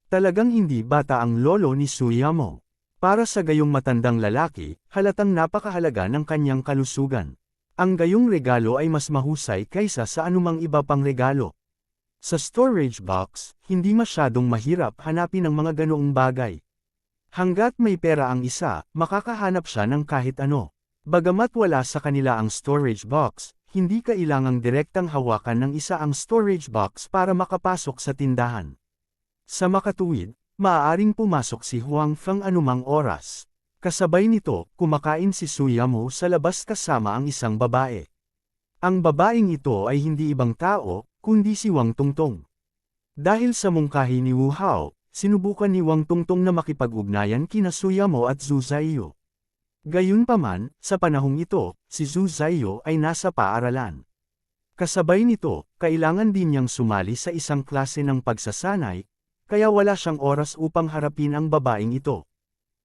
Talagang hindi bata ang lolo ni Suyamo. Para sa gayong matandang lalaki, halatang napakahalaga ng kanyang kalusugan. Ang gayong regalo ay mas mahusay kaysa sa anumang iba pang regalo. Sa storage box, hindi masyadong mahirap hanapin ang mga ganoong bagay. Hanggat may pera ang isa, makakahanap siya ng kahit ano. Bagamat wala sa kanila ang storage box, hindi kailangang direktang hawakan ng isa ang storage box para makapasok sa tindahan. Sa makatuwid, maaaring pumasok si Huang Feng anumang oras. Kasabay nito, kumakain si Suyamo sa labas kasama ang isang babae. Ang babaeng ito ay hindi ibang tao, kundi si Wang Tungtong. Dahil sa mungkahi ni Wu Hao, sinubukan ni Wang Tungtong na makipag-ugnayan kina Suyamo at Zhu Zaiyu. Gayunpaman, sa panahong ito, si Zhu Zaiyu ay nasa paaralan. Kasabay nito, kailangan din niyang sumali sa isang klase ng pagsasanay, kaya wala siyang oras upang harapin ang babaeng ito.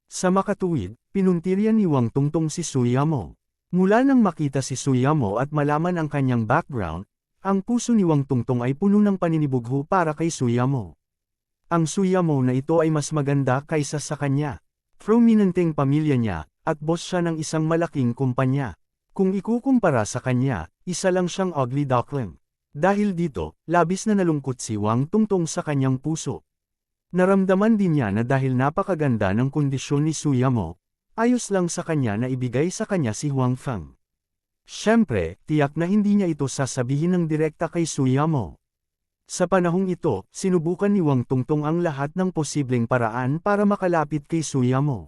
Sa makatuwid, pinuntiryan ni Wang Tungtong si Suyamo. Mula nang makita si Suyamo at malaman ang kanyang background, ang puso ni Wang Tungtong ay puno ng paninibugho para kay Suyamo. Ang Suyamo na ito ay mas maganda kaysa sa kanya. Prominenteng pamilya niya, at boss siya ng isang malaking kumpanya. Kung ikukumpara sa kanya, isa lang siyang ugly duckling. Dahil dito, labis na nalungkot si Wang Tungtong sa kanyang puso. Naramdaman din niya na dahil napakaganda ng kondisyon ni Suyamo, ayos lang sa kanya na ibigay sa kanya si Huang Feng. Siyempre, tiyak na hindi niya ito sasabihin ng direkta kay Suyamo. Sa panahong ito, sinubukan ni Wang Tungtong ang lahat ng posibleng paraan para makalapit kay Suyamo.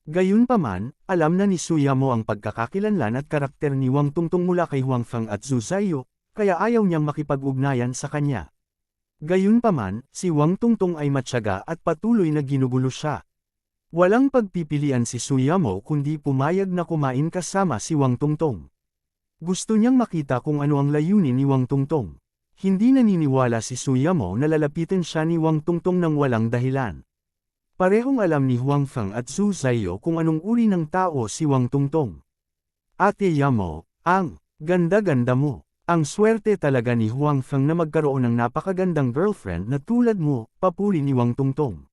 Gayunpaman, alam na ni Suyamo ang pagkakakilanlan at karakter ni Wang Tungtong mula kay Huang Feng at Zhu Zaiyu, kaya ayaw niyang makipag-ugnayan sa kanya. Gayunpaman, si Wang Tungtong ay matyaga at patuloy na ginugulo siya. Walang pagpipilian si Suyamo kundi pumayag na kumain kasama si Wang Tungtong. Gusto niyang makita kung ano ang layunin ni Wang Tungtong. Hindi naniniwala si Suyamo na lalapitin siya ni Wang Tungtong ng walang dahilan. Parehong alam ni Huang Feng at Zhu Zaiyu kung anong uri ng tao si Wang Tungtong. Ate Yamo, ang ganda-ganda mo. Ang swerte talaga ni Huang Feng na magkaroon ng napakagandang girlfriend na tulad mo, papuri ni Wang Tungtong.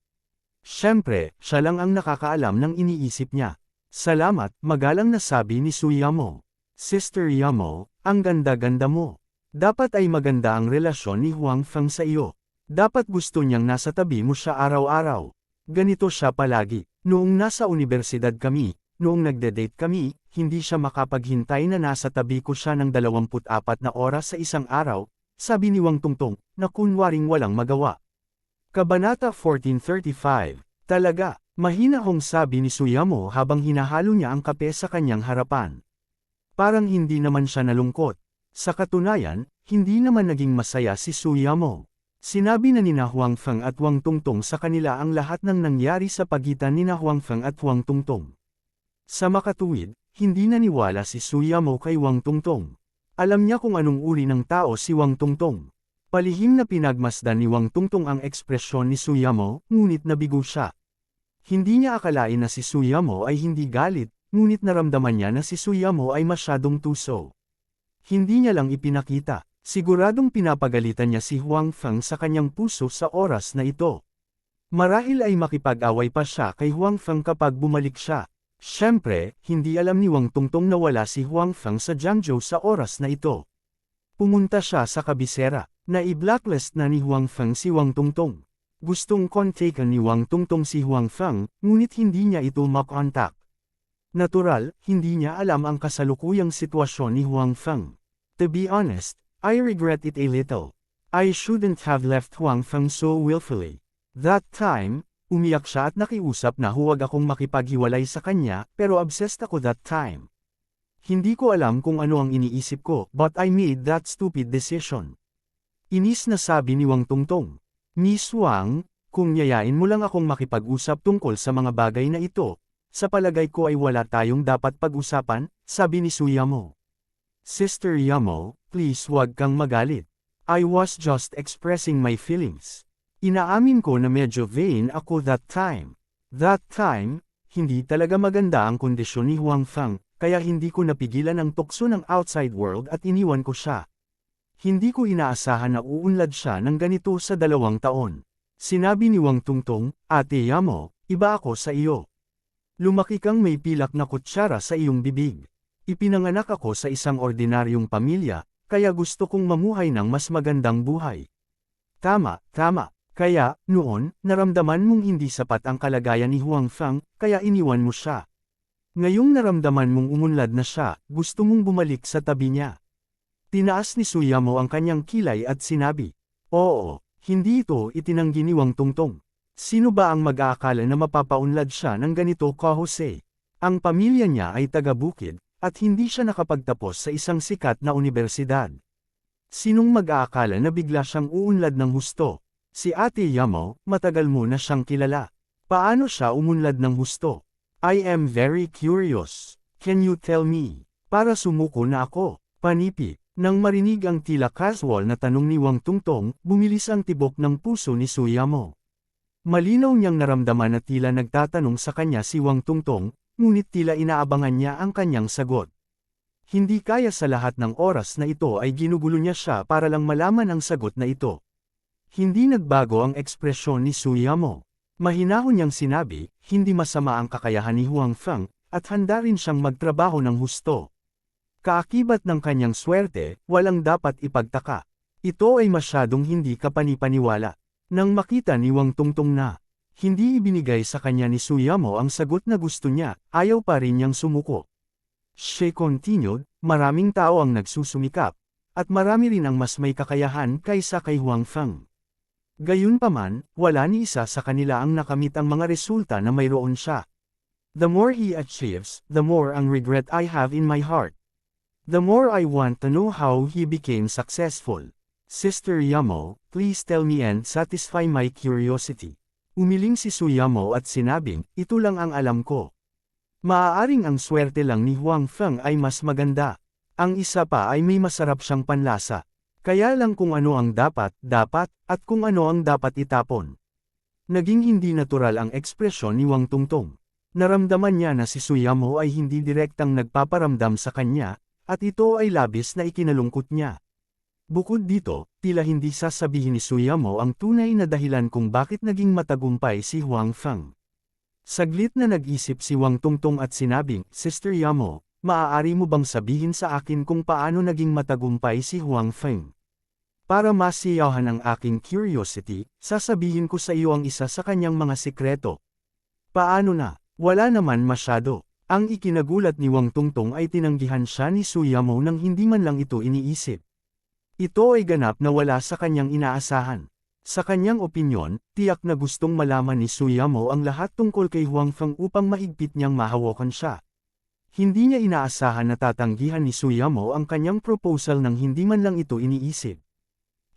Siyempre, siya lang ang nakakaalam ng iniisip niya. Salamat, magalang na sabi ni Suyamo. Sister Yamo, ang ganda-ganda mo. Dapat ay maganda ang relasyon ni Huang Feng sa iyo. Dapat gusto niyang nasa tabi mo siya araw-araw. Ganito siya palagi. Noong nasa universidad kami, noong nagde-date kami, hindi siya makapaghintay na nasa tabi ko siya ng 24 na oras sa isang araw, sabi ni Wang Tungtong, na kunwaring walang magawa. Kabanata 1435, talaga, mahinahong sabi ni Suyamo habang hinahalo niya ang kape sa kanyang harapan. Parang hindi naman siya nalungkot. Sa katunayan, hindi naman naging masaya si Suyamo. Sinabi na nina Huang Feng at Wang Tungtong sa kanila ang lahat ng nangyari sa pagitan nina Huang Feng at Wang Tungtong. Sa makatuwid, hindi naniwala si Suyamo kay Wang Tungtong. Alam niya kung anong uri ng tao si Wang Tungtong. Palihim na pinagmasdan ni Wang Tungtong ang ekspresyon ni Suyamo, ngunit nabigo siya. Hindi niya akalain na si Suyamo ay hindi galit, ngunit naramdaman niya na si Suyamo ay masyadong tuso. Hindi niya lang ipinakita, siguradong pinapagalitan niya si Huang Feng sa kanyang puso sa oras na ito. Marahil ay makipag-away pa siya kay Huang Feng kapag bumalik siya. Siyempre, hindi alam ni Wang Tungtong na wala si Huang Feng sa Jiangzhou sa oras na ito. Pumunta siya sa kabisera, na i-blacklist na ni Huang Feng si Wang Tungtong. Gustong kontakan ni Wang Tungtong si Huang Feng, ngunit hindi niya ito makontak. Natural, hindi niya alam ang kasalukuyang sitwasyon ni Huang Feng. To be honest, I regret it a little. I shouldn't have left Huang Feng so willfully. That time, umiyak siya at nakiusap na huwag akong makipaghiwalay sa kanya, pero obsessed ako that time. Hindi ko alam kung ano ang iniisip ko, but I made that stupid decision. Inis na sabi ni Wang Tungtong. Miss Wang, kung yayain mo lang akong makipag-usap tungkol sa mga bagay na ito, sa palagay ko ay wala tayong dapat pag-usapan, sabi ni Su Yamo. Sister Yamo, please huwag kang magalit. I was just expressing my feelings. Inaamin ko na medyo vain ako that time. That time, hindi talaga maganda ang kondisyon ni Huang Feng, kaya hindi ko napigilan ang tukso ng outside world at iniwan ko siya. Hindi ko inaasahan na uunlad siya ng ganito sa 2 taon. Sinabi ni Wang Tungtong, Ate Yamo, iba ako sa iyo. Lumaki kang may pilak na kutsara sa iyong bibig. Ipinanganak ako sa isang ordinaryong pamilya, kaya gusto kong mamuhay ng mas magandang buhay. Tama, tama. Kaya, noon, naramdaman mong hindi sapat ang kalagayan ni Huang Feng, kaya iniwan mo siya. Ngayong naramdaman mong umunlad na siya, gusto mong bumalik sa tabi niya. Tinaas ni Su Yamo ang kanyang kilay at sinabi, Oo, hindi ito itinanggi ni Wang Tungtong. Sino ba ang mag-aakala na mapapaunlad siya ng ganito ka-Jose? Ang pamilya niya ay taga-bukid, at hindi siya nakapagtapos sa isang sikat na universidad. Sinong mag-aakala na bigla siyang uunlad ng husto? Si Ate Yamo, matagal mo na siyang kilala. Paano siya umunlad ng husto? I am very curious. Can you tell me? Para sumuko na ako. Panipi. Nang marinig ang tila casual na tanong ni Wang Tungtong, bumilis ang tibok ng puso ni Su Yamo. Malinaw niyang naramdaman na tila nagtatanong sa kanya si Wang Tungtong, ngunit tila inaabangan niya ang kanyang sagot. Hindi kaya sa lahat ng oras na ito ay ginugulo niya siya para lang malaman ang sagot na ito. Hindi nagbago ang ekspresyon ni Su Yamo. Mahinahon niyang sinabi, hindi masama ang kakayahan ni Huang Feng, at handa rin siyang magtrabaho ng husto. Kaakibat ng kanyang swerte, walang dapat ipagtaka. Ito ay masyadong hindi kapanipaniwala. Nang makita ni Wang Tungtong na hindi ibinigay sa kanya ni Su Yamo ang sagot na gusto niya, ayaw pa rin niyang sumuko. She continued, maraming tao ang nagsusumikap, at marami rin ang mas may kakayahan kaysa kay Huang Feng. Gayunpaman, wala ni isa sa kanila ang nakamit ang mga resulta na mayroon siya. The more he achieves, the more ang regret I have in my heart. The more I want to know how he became successful. Sister Yamo, please tell me and satisfy my curiosity. Umiling si Su Yamo at sinabing, ito lang ang alam ko. Maaaring ang swerte lang ni Huang Feng ay mas maganda. Ang isa pa ay may masarap siyang panlasa. Kaya lang kung ano ang dapat, at kung ano ang dapat itapon. Naging hindi natural ang ekspresyon ni Wang Tungtong. Naramdaman niya na si Su Yamo ay hindi direktang nagpaparamdam sa kanya, at ito ay labis na ikinalungkot niya. Bukod dito, tila hindi sasabihin ni Su Yamo ang tunay na dahilan kung bakit naging matagumpay si Huang Feng. Saglit na nag-isip si Wang Tungtong at sinabing, Sister Yamo, maaari mo bang sabihin sa akin kung paano naging matagumpay si Huang Feng? Para masiyahan ang aking curiosity, sasabihin ko sa iyo ang isa sa kanyang mga sikreto. Paano na? Wala naman masyado. Ang ikinagulat ni Wang Tungtong ay tinanggihan siya ni Su Yamo nang hindi man lang ito iniisip. Ito ay ganap na wala sa kanyang inaasahan. Sa kanyang opinyon, tiyak na gustong malaman ni Su Yamo ang lahat tungkol kay Huang Feng upang mahigpit niyang mahawakan siya. Hindi niya inaasahan na tatanggihan ni Su Yamo ang kanyang proposal nang hindi man lang ito iniisip.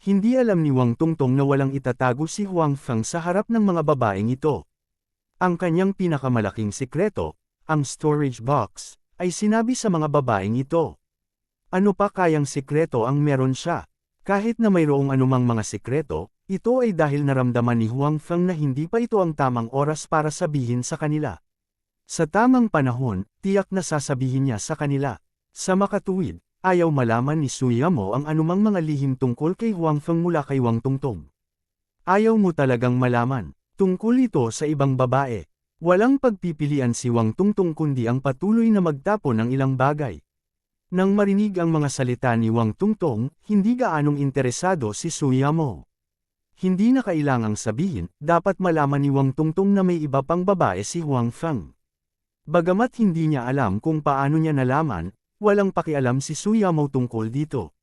Hindi alam ni Wang Tungtong na walang itatago si Huang Feng sa harap ng mga babaeng ito. Ang kanyang pinakamalaking sikreto, ang storage box, ay sinabi sa mga babaeng ito. Ano pa kayang sikreto ang meron siya? Kahit na mayroong anumang mga sikreto, ito ay dahil naramdaman ni Huang Feng na hindi pa ito ang tamang oras para sabihin sa kanila. Sa tamang panahon, tiyak na sasabihin niya sa kanila. Sa makatuwid, ayaw malaman ni Su Yamo ang anumang mga lihim tungkol kay Huang Feng mula kay Wang Tungtong. Ayaw mo talagang malaman. Tungkol ito sa ibang babae. Walang pagpipilian si Wang Tungtung kundi ang patuloy na magtapon ng ilang bagay. Nang marinig ang mga salita ni Wang Tungtung, hindi gaanong interesado si Su Yamo. Hindi na kailangang sabihin, dapat malaman ni Wang Tungtung na may iba pang babae si Huang Feng. Bagamat hindi niya alam kung paano niya nalaman, walang pakialam si Su Yamo tungkol dito.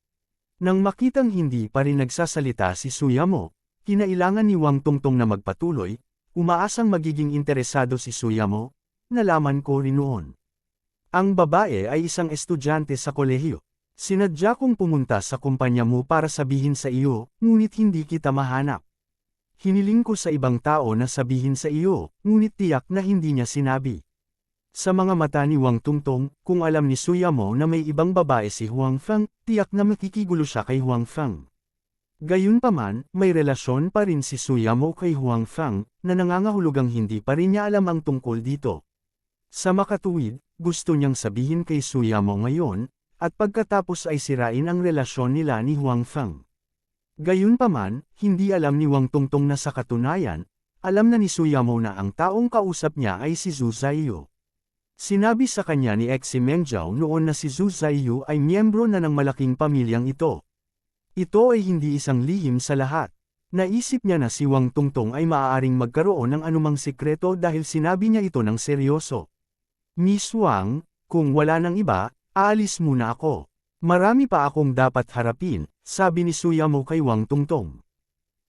Nang makitang hindi pa rin nagsasalita si Su Yamo, kinailangan ni Wang Tungtung na magpatuloy, umaasang magiging interesado si Su Yamo, nalaman ko rin noon. Ang babae ay isang estudyante sa kolehiyo. Sinadya kong pumunta sa kumpanya mo para sabihin sa iyo, ngunit hindi kita mahanap. Hiniling ko sa ibang tao na sabihin sa iyo, ngunit tiyak na hindi niya sinabi. Sa mga mata ni Wang Tungtung, kung alam ni Su Yamo na may ibang babae si Huang Feng, tiyak na makikigulo siya kay Huang Feng. Gayunpaman, may relasyon pa rin si Su Yamo kay Huang Feng, na nangangahulugang hindi pa rin niya alam ang tungkol dito. Sa makatuwid, gusto niyang sabihin kay Su Yamo ngayon, at pagkatapos ay sirain ang relasyon nila ni Huang Feng. Gayunpaman, hindi alam ni Wang Tungtung na sa katunayan, alam na ni Su Yamo na ang taong kausap niya ay si Zhu Zaiyu. Sinabi sa kanya ni Xi Mengjiao noon na si Zhu Zaiyu ay miyembro na ng malaking pamilyang ito. Ito ay hindi isang lihim sa lahat. Naisip niya na si Wang Tungtung ay maaaring magkaroon ng anumang sikreto dahil sinabi niya ito ng seryoso. Miss Wang, kung wala nang iba, aalis muna ako. Marami pa akong dapat harapin, sabi ni Su Yamo kay Wang Tungtung.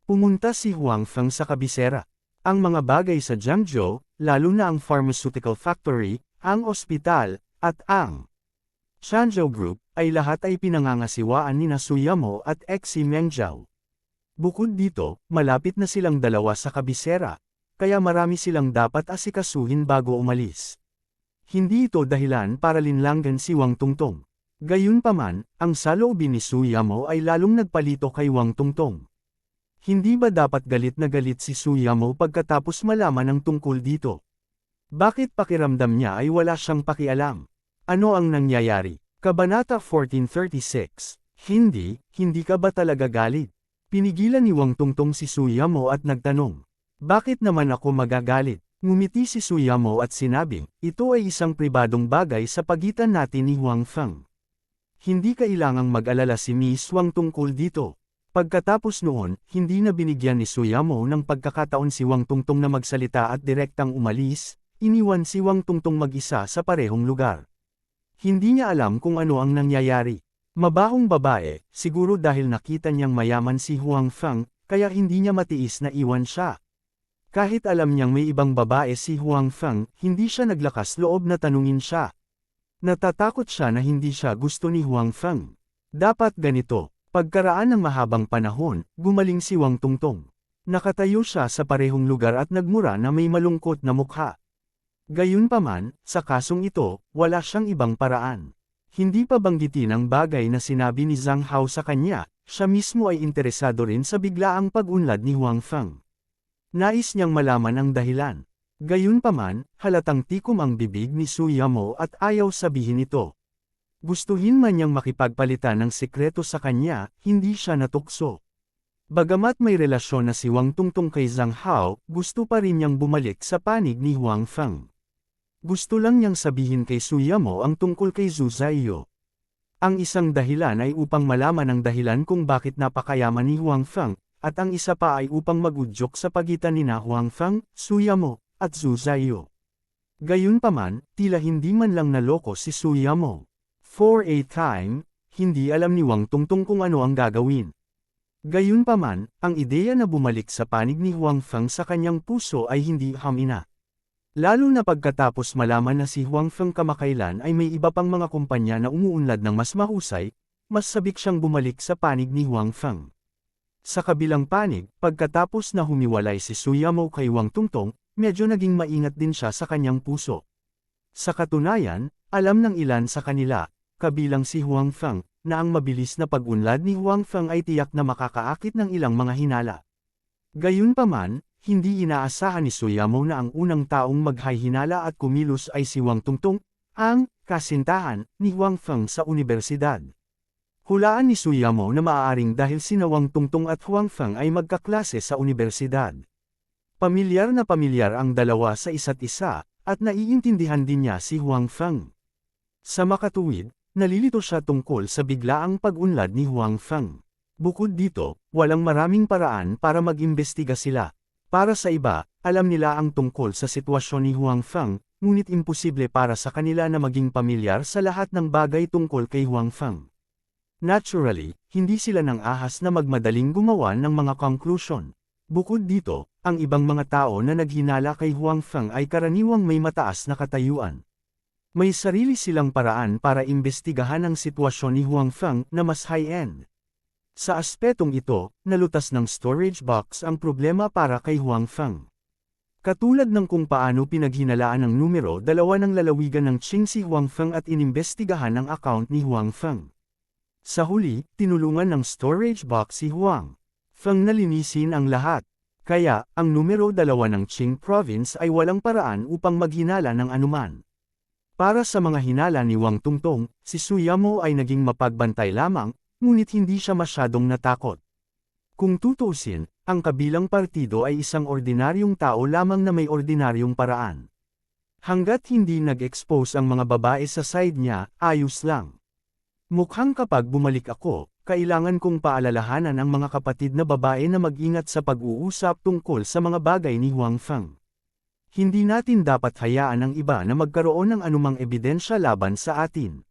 Pumunta si Huang Feng sa kabisera. Ang mga bagay sa Jiangzhou, lalo na ang pharmaceutical factory, ang ospital, at ang Shenzhou Group, ay lahat ay pinangangasiwaan ni Su Yamo at Xi Mengjiao. Bukod dito, malapit na silang dalawa sa kabisera, kaya marami silang dapat asikasuhin bago umalis. Hindi ito dahilan para linlanggan si Wang Tungtung. Gayunpaman, ang saloobin ni Su Yamo ay lalong nagpalito kay Wang Tungtung. Hindi ba dapat galit na galit si Su Yamo pagkatapos malaman ang tungkol dito? Bakit pakiramdam niya ay wala siyang pakialam? Ano ang nangyayari? Kabanata 1436. Hindi ka ba talaga galit? Pinigilan ni Wang Tungtung si Su Yamo at nagtanong. Bakit naman ako magagalit? Ngumiti si Su Yamo at sinabing, ito ay isang pribadong bagay sa pagitan natin ni Huang Feng. Hindi kailangang mag-alala si Miss Wang tungkol dito. Pagkatapos noon, hindi na binigyan ni Su Yamo ng pagkakataon si Wang Tungtung na magsalita at direktang umalis, iniwan si Wang Tungtung mag-isa sa parehong lugar. Hindi niya alam kung ano ang nangyayari. Mabahong babae, siguro dahil nakita niyang mayaman si Huang Feng, kaya hindi niya matiis na iwan siya. Kahit alam niyang may ibang babae si Huang Feng, hindi siya naglakas loob na tanungin siya. Natatakot siya na hindi siya gusto ni Huang Feng. Dapat ganito, pagkaraan ng mahabang panahon, gumaling si Wang Tungtung. Nakatayo siya sa parehong lugar at nagmura na may malungkot na mukha. Gayunpaman, sa kasong ito, wala siyang ibang paraan. Hindi pa banggitin ang bagay na sinabi ni Zhang Hao sa kanya, siya mismo ay interesado rin sa biglaang pag-unlad ni Huang Feng. Nais niyang malaman ang dahilan. Gayunpaman, halatang tikom ang bibig ni Su Yamo at ayaw sabihin ito. Gustuhin man niyang makipagpalitan ng sikreto sa kanya, hindi siya natukso. Bagamat may relasyon na si Wang Tungtung kay Zhang Hao, gusto pa rin niyang bumalik sa panig ni Huang Feng. Gusto lang niyang sabihin kay Su Yamo ang tungkol kay Zhu Zaiyu. Ang isang dahilan ay upang malaman ang dahilan kung bakit napakayaman ni Huang Feng, at ang isa pa ay upang magudyok sa pagitan ni Huang Feng, Su Yamo, at Zhu Zaiyu. Gayunpaman, tila hindi man lang naloko si Su Yamo. For a time, hindi alam ni Wang Tungtung kung ano ang gagawin. Gayunpaman, ang ideya na bumalik sa panig ni Huang Feng sa kanyang puso ay hindi hamina. Lalo na pagkatapos malaman na si Huang Feng kamakailan ay may iba pang mga kumpanya na umuunlad ng mas mahusay, mas sabik siyang bumalik sa panig ni Huang Feng. Sa kabilang panig, pagkatapos na humiwalay si Su Yamo kay Wang Tungtung, medyo naging maingat din siya sa kanyang puso. Sa katunayan, alam ng ilan sa kanila, kabilang si Huang Feng, na ang mabilis na pag-unlad ni Huang Feng ay tiyak na makakaakit ng ilang mga hinala. Gayunpaman, hindi inaasahan ni Su Yamo na ang unang taong maghay-hinala at kumilos ay si Wang Tungtung, ang kasintahan ni Huang Feng sa universidad. Hulaan ni Su Yamo na maaaring dahil sina Wang Tungtung at Huang Feng ay magkaklase sa universidad. Pamilyar ang dalawa sa isa't isa, at naiintindihan din niya si Huang Feng. Sa makatuwid, nalilito siya tungkol sa biglaang pag-unlad ni Huang Feng. Bukod dito, walang maraming paraan para mag-imbestiga sila. Para sa iba, alam nila ang tungkol sa sitwasyon ni Huang Feng, ngunit imposible para sa kanila na maging pamilyar sa lahat ng bagay tungkol kay Huang Feng. Naturally, hindi sila nang ahas na magmadaling gumawa ng mga conclusion. Bukod dito, ang ibang mga tao na naghinala kay Huang Feng ay karaniwang may mataas na katayuan. May sarili silang paraan para imbestigahan ang sitwasyon ni Huang Feng na mas high-end. Sa aspetong ito, nalutas ng storage box ang problema para kay Huang Feng. Katulad ng kung paano pinaghinalaan ng numero 2 ng lalawigan ng Qing si Huang Feng at inimbestigahan ang account ni Huang Feng. Sa huli, tinulungan ng storage box si Huang Feng na linisin ang lahat. Kaya, ang numero 2 ng Qing Province ay walang paraan upang maghinala ng anuman. Para sa mga hinala ni Wang Tungtong, si Su Yamo ay naging mapagbantay lamang, ngunit hindi siya masyadong natakot. Kung tutuusin, ang kabilang partido ay isang ordinaryong tao lamang na may ordinaryong paraan. Hanggat hindi nag-expose ang mga babae sa side niya, ayos lang. Mukhang kapag bumalik ako, kailangan kong paalalahanan ang mga kapatid na babae na mag-ingat sa pag-uusap tungkol sa mga bagay ni Huang Feng. Hindi natin dapat hayaan ang iba na magkaroon ng anumang ebidensya laban sa atin.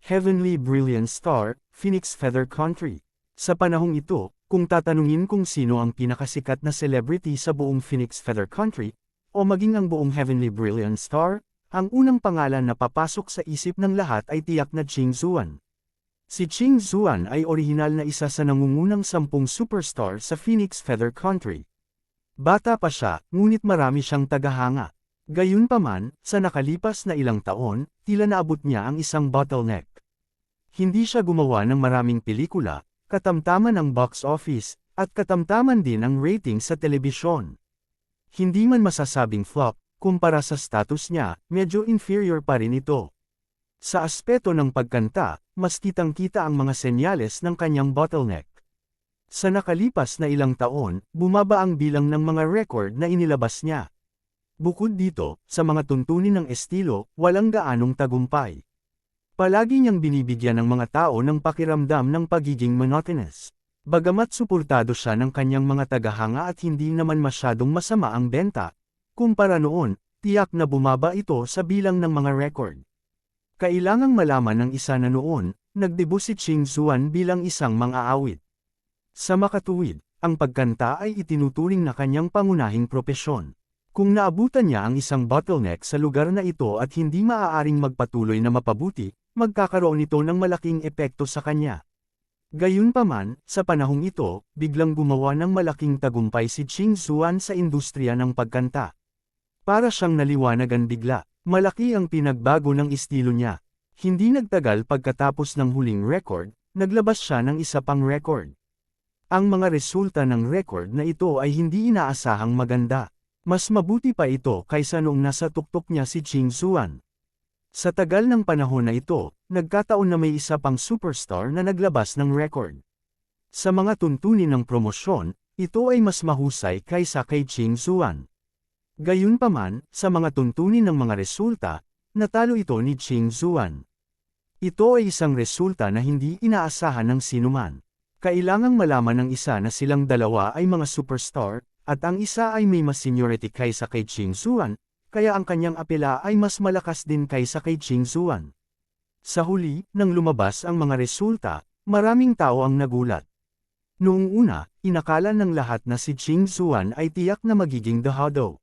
Heavenly Brilliant Star, Phoenix Feather Country. Sa panahong ito, kung tatanungin kung sino ang pinakasikat na celebrity sa buong Phoenix Feather Country, o maging ang buong Heavenly Brilliant Star, ang unang pangalan na papasok sa isip ng lahat ay tiyak na Qing Zuan. Si Qing Zuan ay orihinal na isa sa nangungunang 10 superstar sa Phoenix Feather Country. Bata pa siya, ngunit marami siyang tagahanga. Gayunpaman, sa nakalipas na ilang taon, tila naabot niya ang isang bottleneck. Hindi siya gumawa ng maraming pelikula, katamtaman ang box office, at katamtaman din ang rating sa telebisyon. Hindi man masasabing flop, kumpara sa status niya, medyo inferior pa rin ito. Sa aspeto ng pagkanta, mas kitang-kita ang mga senyales ng kanyang bottleneck. Sa nakalipas na ilang taon, bumaba ang bilang ng mga record na inilabas niya. Bukod dito, sa mga tuntunin ng estilo, walang gaanong tagumpay. Palagi niyang binibigyan ng mga tao ng pakiramdam ng pagiging monotonous. Bagamat suportado siya ng kanyang mga tagahanga at hindi naman masyadong masama ang benta, kumpara noon, tiyak na bumaba ito sa bilang ng mga record. Kailangang malaman ng isa na noon, nagdebut si Qing Zuan bilang isang mang-aawit. Sa makatuwid, ang pagkanta ay itinuturing na kanyang pangunahing propesyon. Kung naabutan niya ang isang bottleneck sa lugar na ito at hindi maaaring magpatuloy na mapabuti, magkakaroon ito ng malaking epekto sa kanya. Gayunpaman, sa panahong ito, biglang gumawa ng malaking tagumpay si Qing Zuan sa industriya ng pagkanta. Para siyang naliwanagan bigla. Malaki ang pinagbago ng estilo niya. Hindi nagtagal pagkatapos ng huling record, naglabas siya ng isa pang record. Ang mga resulta ng record na ito ay hindi inaasahang maganda. Mas mabuti pa ito kaysa noong nasa tuktok niya si Qing Zuan. Sa tagal ng panahon na ito, nagkataon na may isa pang superstar na naglabas ng record. Sa mga tuntunin ng promosyon, ito ay mas mahusay kaysa kay Qing Zuan. Gayunpaman, sa mga tuntunin ng mga resulta, natalo ito ni Qing Zuan. Ito ay isang resulta na hindi inaasahan ng sinuman. Kailangang malaman ng isa na silang dalawa ay mga superstar, at ang isa ay may mas seniority kaysa kay Qing Zuan, kaya ang kanyang apela ay mas malakas din kaysa kay Qing Zuan. Sa huli, nang lumabas ang mga resulta, maraming tao ang nagulat. Noong una, inakala ng lahat na si Qing Zuan ay tiyak na magiging the Hado.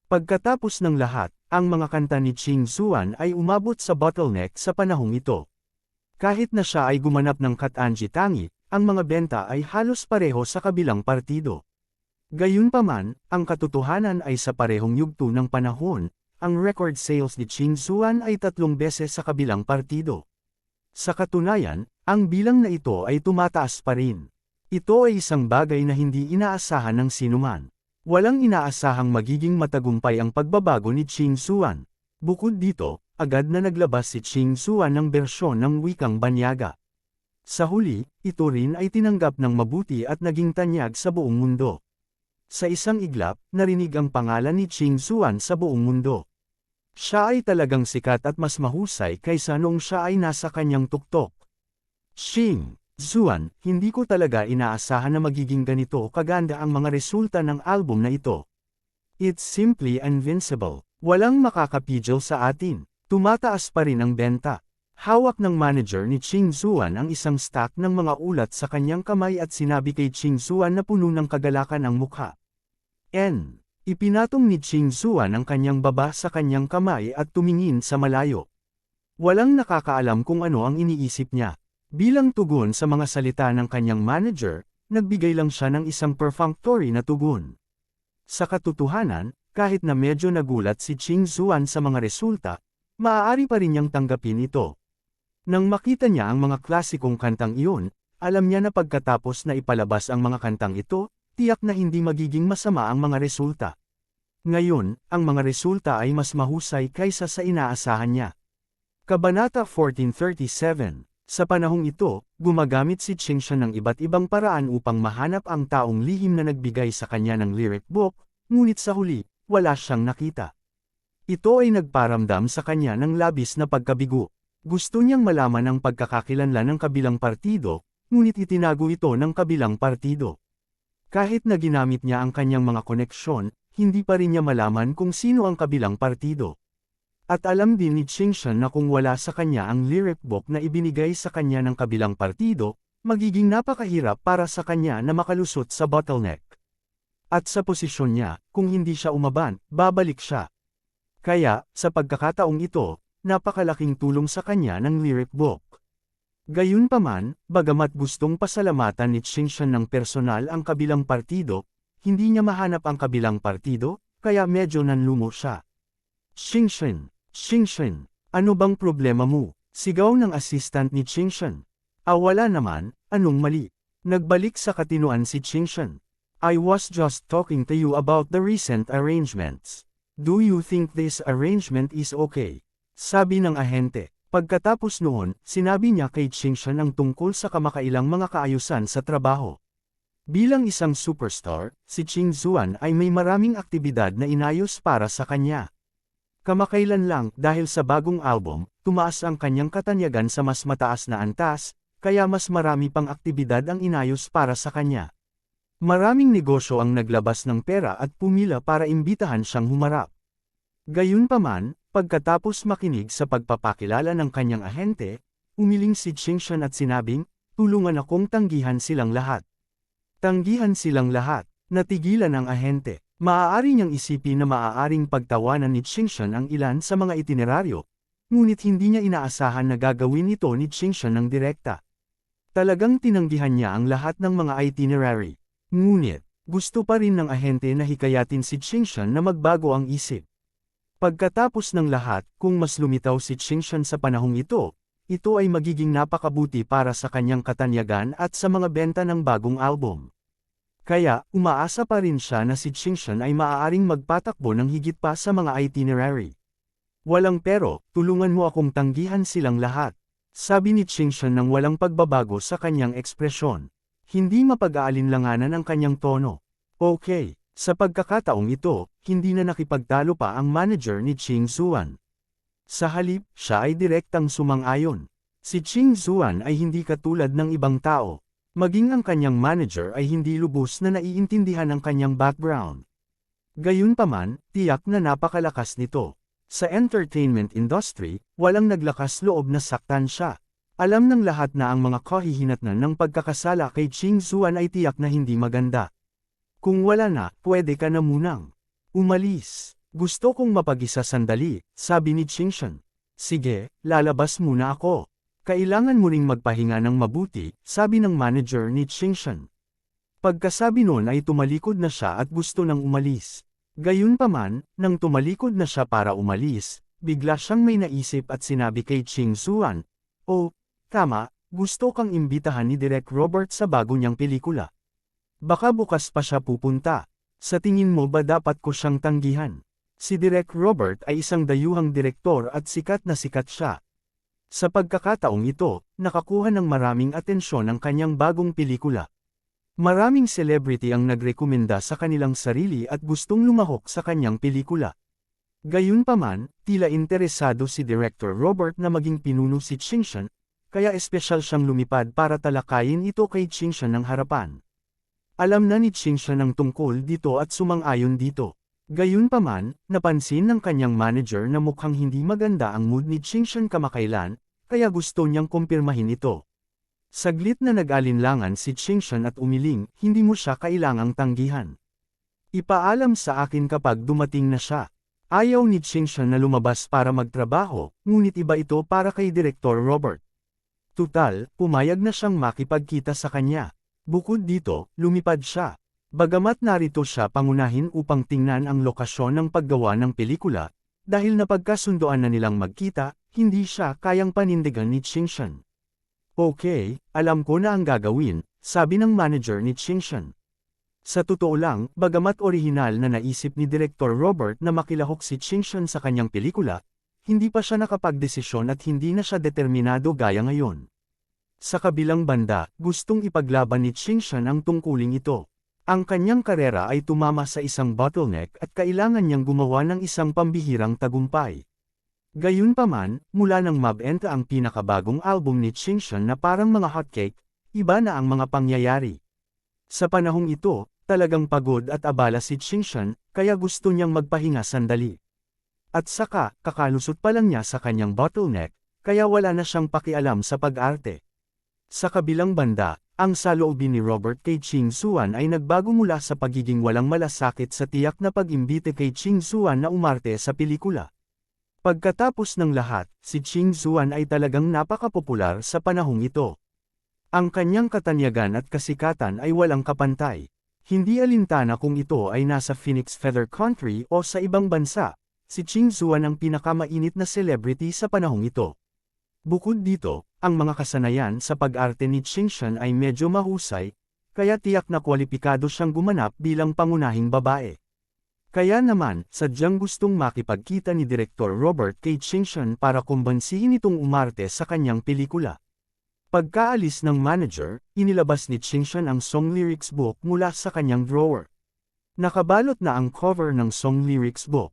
Pagkatapos ng lahat, ang mga kanta ni Qing Zuan ay umabot sa bottleneck sa panahong ito. Kahit na siya ay gumanap ng Katanji Tangi, ang mga benta ay halos pareho sa kabilang partido. Gayunpaman, ang katotohanan ay sa parehong yugto ng panahon, ang record sales ni Qing Zuan ay 3 beses sa kabilang partido. Sa katunayan, ang bilang na ito ay tumataas pa rin. Ito ay isang bagay na hindi inaasahan ng sinuman. Walang inaasahang magiging matagumpay ang pagbabago ni Qing Zuan. Bukod dito, agad na naglabas si Qing Zuan ng bersyon ng wikang banyaga. Sa huli, ito rin ay tinanggap ng mabuti at naging tanyag sa buong mundo. Sa isang iglap, narinig ang pangalan ni Ching Zuan sa buong mundo. Siya ay talagang sikat at mas mahusay kaysa noong siya ay nasa kanyang tuktok. Ching Zuan, hindi ko talaga inaasahan na magiging ganito kaganda ang mga resulta ng album na ito. It's simply invincible. Walang makakapigil sa atin. Tumataas pa rin ang benta. Hawak ng manager ni Ching Zuan ang isang stack ng mga ulat sa kanyang kamay at sinabi kay Ching Zuan na puno ng kagalakan ang mukha. Ipinatong ni Ching Zuan ang kanyang baba sa kanyang kamay at tumingin sa malayo. Walang nakakaalam kung ano ang iniisip niya. Bilang tugon sa mga salita ng kanyang manager, nagbigay lang siya ng isang perfunctory na tugon. Sa katotohanan, kahit na medyo nagulat si Ching Zuan sa mga resulta, maaari pa rin niyang tanggapin ito. Nang makita niya ang mga klasikong kantang iyon, alam niya na pagkatapos na ipalabas ang mga kantang ito, tiyak na hindi magiging masama ang mga resulta. Ngayon, ang mga resulta ay mas mahusay kaysa sa inaasahan niya. Kabanata 1437. Sa panahong ito, gumagamit si Ching Shan ng iba't ibang paraan upang mahanap ang taong lihim na nagbigay sa kanya ng lyric book, ngunit sa huli, wala siyang nakita. Ito ay nagparamdam sa kanya ng labis na pagkabigo. Gusto niyang malaman ang pagkakakilanlan ng kabilang partido, ngunit itinago ito ng kabilang partido. Kahit na ginamit niya ang kanyang mga koneksyon, hindi pa rin niya malaman kung sino ang kabilang partido. At alam din ni Ching Shan na kung wala sa kanya ang lyric book na ibinigay sa kanya ng kabilang partido, magiging napakahirap para sa kanya na makalusot sa bottleneck. At sa posisyon niya, kung hindi siya umaban, babalik siya. Kaya, sa pagkakataong ito, napakalaking tulong sa kanya ng lyric book. Gayunpaman, bagamat gustong pasalamatan ni Ching Shan ng personal ang kabilang partido, hindi niya mahanap ang kabilang partido, kaya medyo nanlumo siya. Ching Shan, ano bang problema mo? Sigaw ng assistant ni Ching Shan. Wala naman, anong mali? Nagbalik sa katinuan si Ching Shan. I was just talking to you about the recent arrangements. Do you think this arrangement is okay? Sabi ng ahente. Pagkatapos noon, sinabi niya kay Ching Shan ang tungkol sa kamakailang mga kaayusan sa trabaho. Bilang isang superstar, si Ching Zuan ay may maraming aktibidad na inayos para sa kanya. Kamakailan lang, dahil sa bagong album, tumaas ang kanyang katanyagan sa mas mataas na antas, kaya mas marami pang aktibidad ang inayos para sa kanya. Maraming negosyo ang naglabas ng pera at pumila para imbitahan siyang humarap. Gayunpaman, pagkatapos makinig sa pagpapakilala ng kanyang ahente, umiling si Ching Shan at sinabing, tulungan akong tanggihan silang lahat. Tanggihan silang lahat, natigilan ang ahente. Maaari niyang isipin na maaaring pagtawanan ni Ching Shan ang ilan sa mga itineraryo, ngunit hindi niya inaasahan na gagawin ito ni Ching Shan ng direkta. Talagang tinanggihan niya ang lahat ng mga itinerary. Ngunit, gusto pa rin ng ahente na hikayatin si Ching Shan na magbago ang isip. Pagkatapos ng lahat, kung mas lumitaw si Ching Shan sa panahong ito ay magiging napakabuti para sa kanyang katanyagan at sa mga benta ng bagong album. Kaya, umaasa pa rin siya na si Ching Shan ay maaaring magpatakbo ng higit pa sa mga itinerary. Walang pero, tulungan mo akong tanggihan silang lahat. Sabi ni Ching Shan nang walang pagbabago sa kanyang ekspresyon. Hindi mapag-aalinlanganan ang kanyang tono. Okay, sa pagkakataong ito, hindi na nakipagtalo pa ang manager ni Ching Zuan. Sa halip, siya ay direktang sumang-ayon. Si Ching Zuan ay hindi katulad ng ibang tao. Maging ang kanyang manager ay hindi lubos na naiintindihan ang kanyang background. Gayunpaman, tiyak na napakalakas nito. Sa entertainment industry, walang naglakas loob na saktan siya. Alam ng lahat na ang mga kahihinatnan ng pagkakasala kay Ching Zuan ay tiyak na hindi maganda. Kung wala na, pwede ka na munang umalis. Gusto kong mapag-isa sandali, sabi ni Ching Shan. Sige, lalabas muna ako. Kailangan mo ring magpahinga ng mabuti, sabi ng manager ni Ching Shan. Pagkasabi noon ay tumalikod na siya at gusto nang umalis. Gayunpaman, nang tumalikod na siya para umalis, bigla siyang may naisip at sinabi kay Ching Zuan, "Oh, tama, gusto kang imbitahan ni Direk Robert sa bago niyang pelikula. Baka bukas pa siya pupunta. Sa tingin mo ba dapat ko siyang tanggihan?" Si Direk Robert ay isang dayuhang direktor at sikat na sikat siya. Sa pagkakataong ito, nakakuha ng maraming atensyon ang kanyang bagong pelikula. Maraming celebrity ang nagrekomenda sa kanilang sarili at gustong lumahok sa kanyang pelikula. Gayunpaman, tila interesado si Director Robert na maging pinuno si Chingshan, kaya espesyal siyang lumipad para talakayin ito kay Chingshan ng harapan. Alam na ni Chingshan ang tungkol dito at sumang-ayon dito. Gayunpaman, napansin ng kanyang manager na mukhang hindi maganda ang mood ni Chingshan kamakailan, kaya gusto niyang kumpirmahin ito. Saglit na nag-alinlangan si Chingshan at umiling, hindi mo siya kailangang tanggihan. Ipaalam sa akin kapag dumating na siya. Ayaw ni Chingshan na lumabas para magtrabaho, ngunit iba ito para kay Director Robert. Tutal, pumayag na siyang makipagkita sa kanya. Bukod dito, lumipad siya. Bagamat narito siya pangunahin upang tingnan ang lokasyon ng paggawa ng pelikula, dahil napagkasundoan na nilang magkita, hindi siya kayang panindigan ni Chingshan. Okay, alam ko na ang gagawin, sabi ng manager ni Chingshan. Sa totoo lang, bagamat orihinal na naisip ni Director Robert na makilahok si Chingshan sa kanyang pelikula, hindi pa siya nakapagdesisyon at hindi na siya determinado gaya ngayon. Sa kabilang banda, gustong ipaglaban ni Chingshan ang tungkuling ito. Ang kanyang karera ay tumama sa isang bottleneck at kailangan niyang gumawa ng isang pambihirang tagumpay. Gayunpaman, mula nang mabenta ang pinakabagong album ni Chingshan na parang mga hotcake, iba na ang mga pangyayari. Sa panahong ito, talagang pagod at abala si Chingshan, kaya gusto niyang magpahinga sandali. At saka, kakalusot pa lang niya sa kanyang bottleneck, kaya wala na siyang pakialam sa pag-arte. Sa kabilang banda, ang saloobin ni Robert kay Ching Suan ay nagbago mula sa pagiging walang malasakit sa tiyak na pag-imbite kay Ching Suan na umarte sa pelikula. Pagkatapos ng lahat, si Ching Suan ay talagang napakapopular sa panahong ito. Ang kanyang katanyagan at kasikatan ay walang kapantay. Hindi alintana kung ito ay nasa Phoenix Feather Country o sa ibang bansa, si Ching Suan ang pinakamainit na celebrity sa panahong ito. Bukod dito, ang mga kasanayan sa pag-arte ni Chingshan ay medyo mahusay, kaya tiyak na kwalipikado siyang gumanap bilang pangunahing babae. Kaya naman, sadyang gustong makipagkita ni Director Robert kay Chingshan para kumbansihin itong umarte sa kanyang pelikula. Pagkaalis ng manager, inilabas ni Chingshan ang song lyrics book mula sa kanyang drawer. Nakabalot na ang cover ng song lyrics book.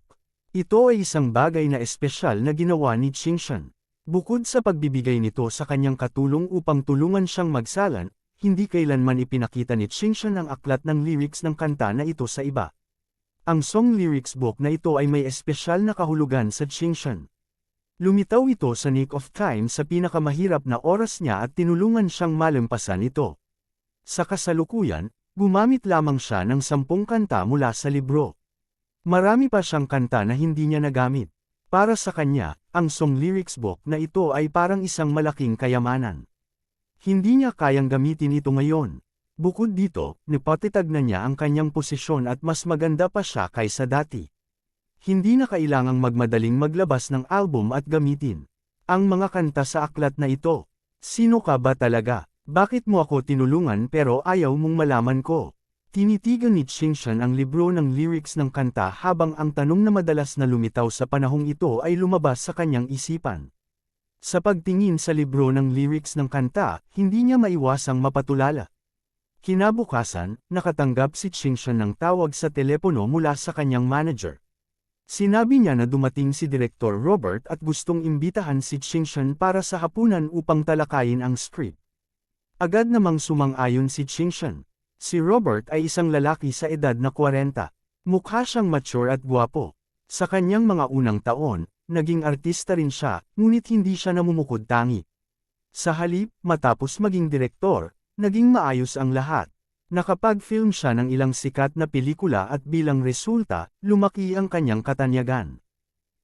Ito ay isang bagay na espesyal na ginawa ni Chingshan. Bukod sa pagbibigay nito sa kanyang katulong upang tulungan siyang magsalan, hindi kailanman ipinakita ni Chingshan ang aklat ng lyrics ng kanta na ito sa iba. Ang song lyrics book na ito ay may espesyal na kahulugan sa Chingshan. Lumitaw ito sa nick of time sa pinakamahirap na oras niya at tinulungan siyang malampasan ito. Sa kasalukuyan, gumamit lamang siya ng 10 kanta mula sa libro. Marami pa siyang kanta na hindi niya nagamit. Para sa kanya, ang song lyrics book na ito ay parang isang malaking kayamanan. Hindi niya kayang gamitin ito ngayon. Bukod dito, napatitag na niya ang kanyang posisyon at mas maganda pa siya kaysa dati. Hindi na kailangang magmadaling maglabas ng album at gamitin ang mga kanta sa aklat na ito. Sino ka ba talaga? Bakit mo ako tinulungan pero ayaw mong malaman ko? Tinitigan ni Chingshan ang libro ng lyrics ng kanta habang ang tanong na madalas na lumitaw sa panahong ito ay lumabas sa kanyang isipan. Sa pagtingin sa libro ng lyrics ng kanta, hindi niya maiwasang mapatulala. Kinabukasan, nakatanggap si Chingshan ng tawag sa telepono mula sa kanyang manager. Sinabi niya na dumating si Director Robert at gustong imbitahan si Chingshan para sa hapunan upang talakayin ang script. Agad namang sumang-ayon si Chingshan. Si Robert ay isang lalaki sa edad na 40. Mukha siyang mature at gwapo. Sa kanyang mga unang taon, naging artista rin siya, ngunit hindi siya namumukod tangi. Sa halip, matapos maging direktor, naging maayos ang lahat. Nakapag-film siya ng ilang sikat na pelikula at bilang resulta, lumaki ang kanyang katanyagan.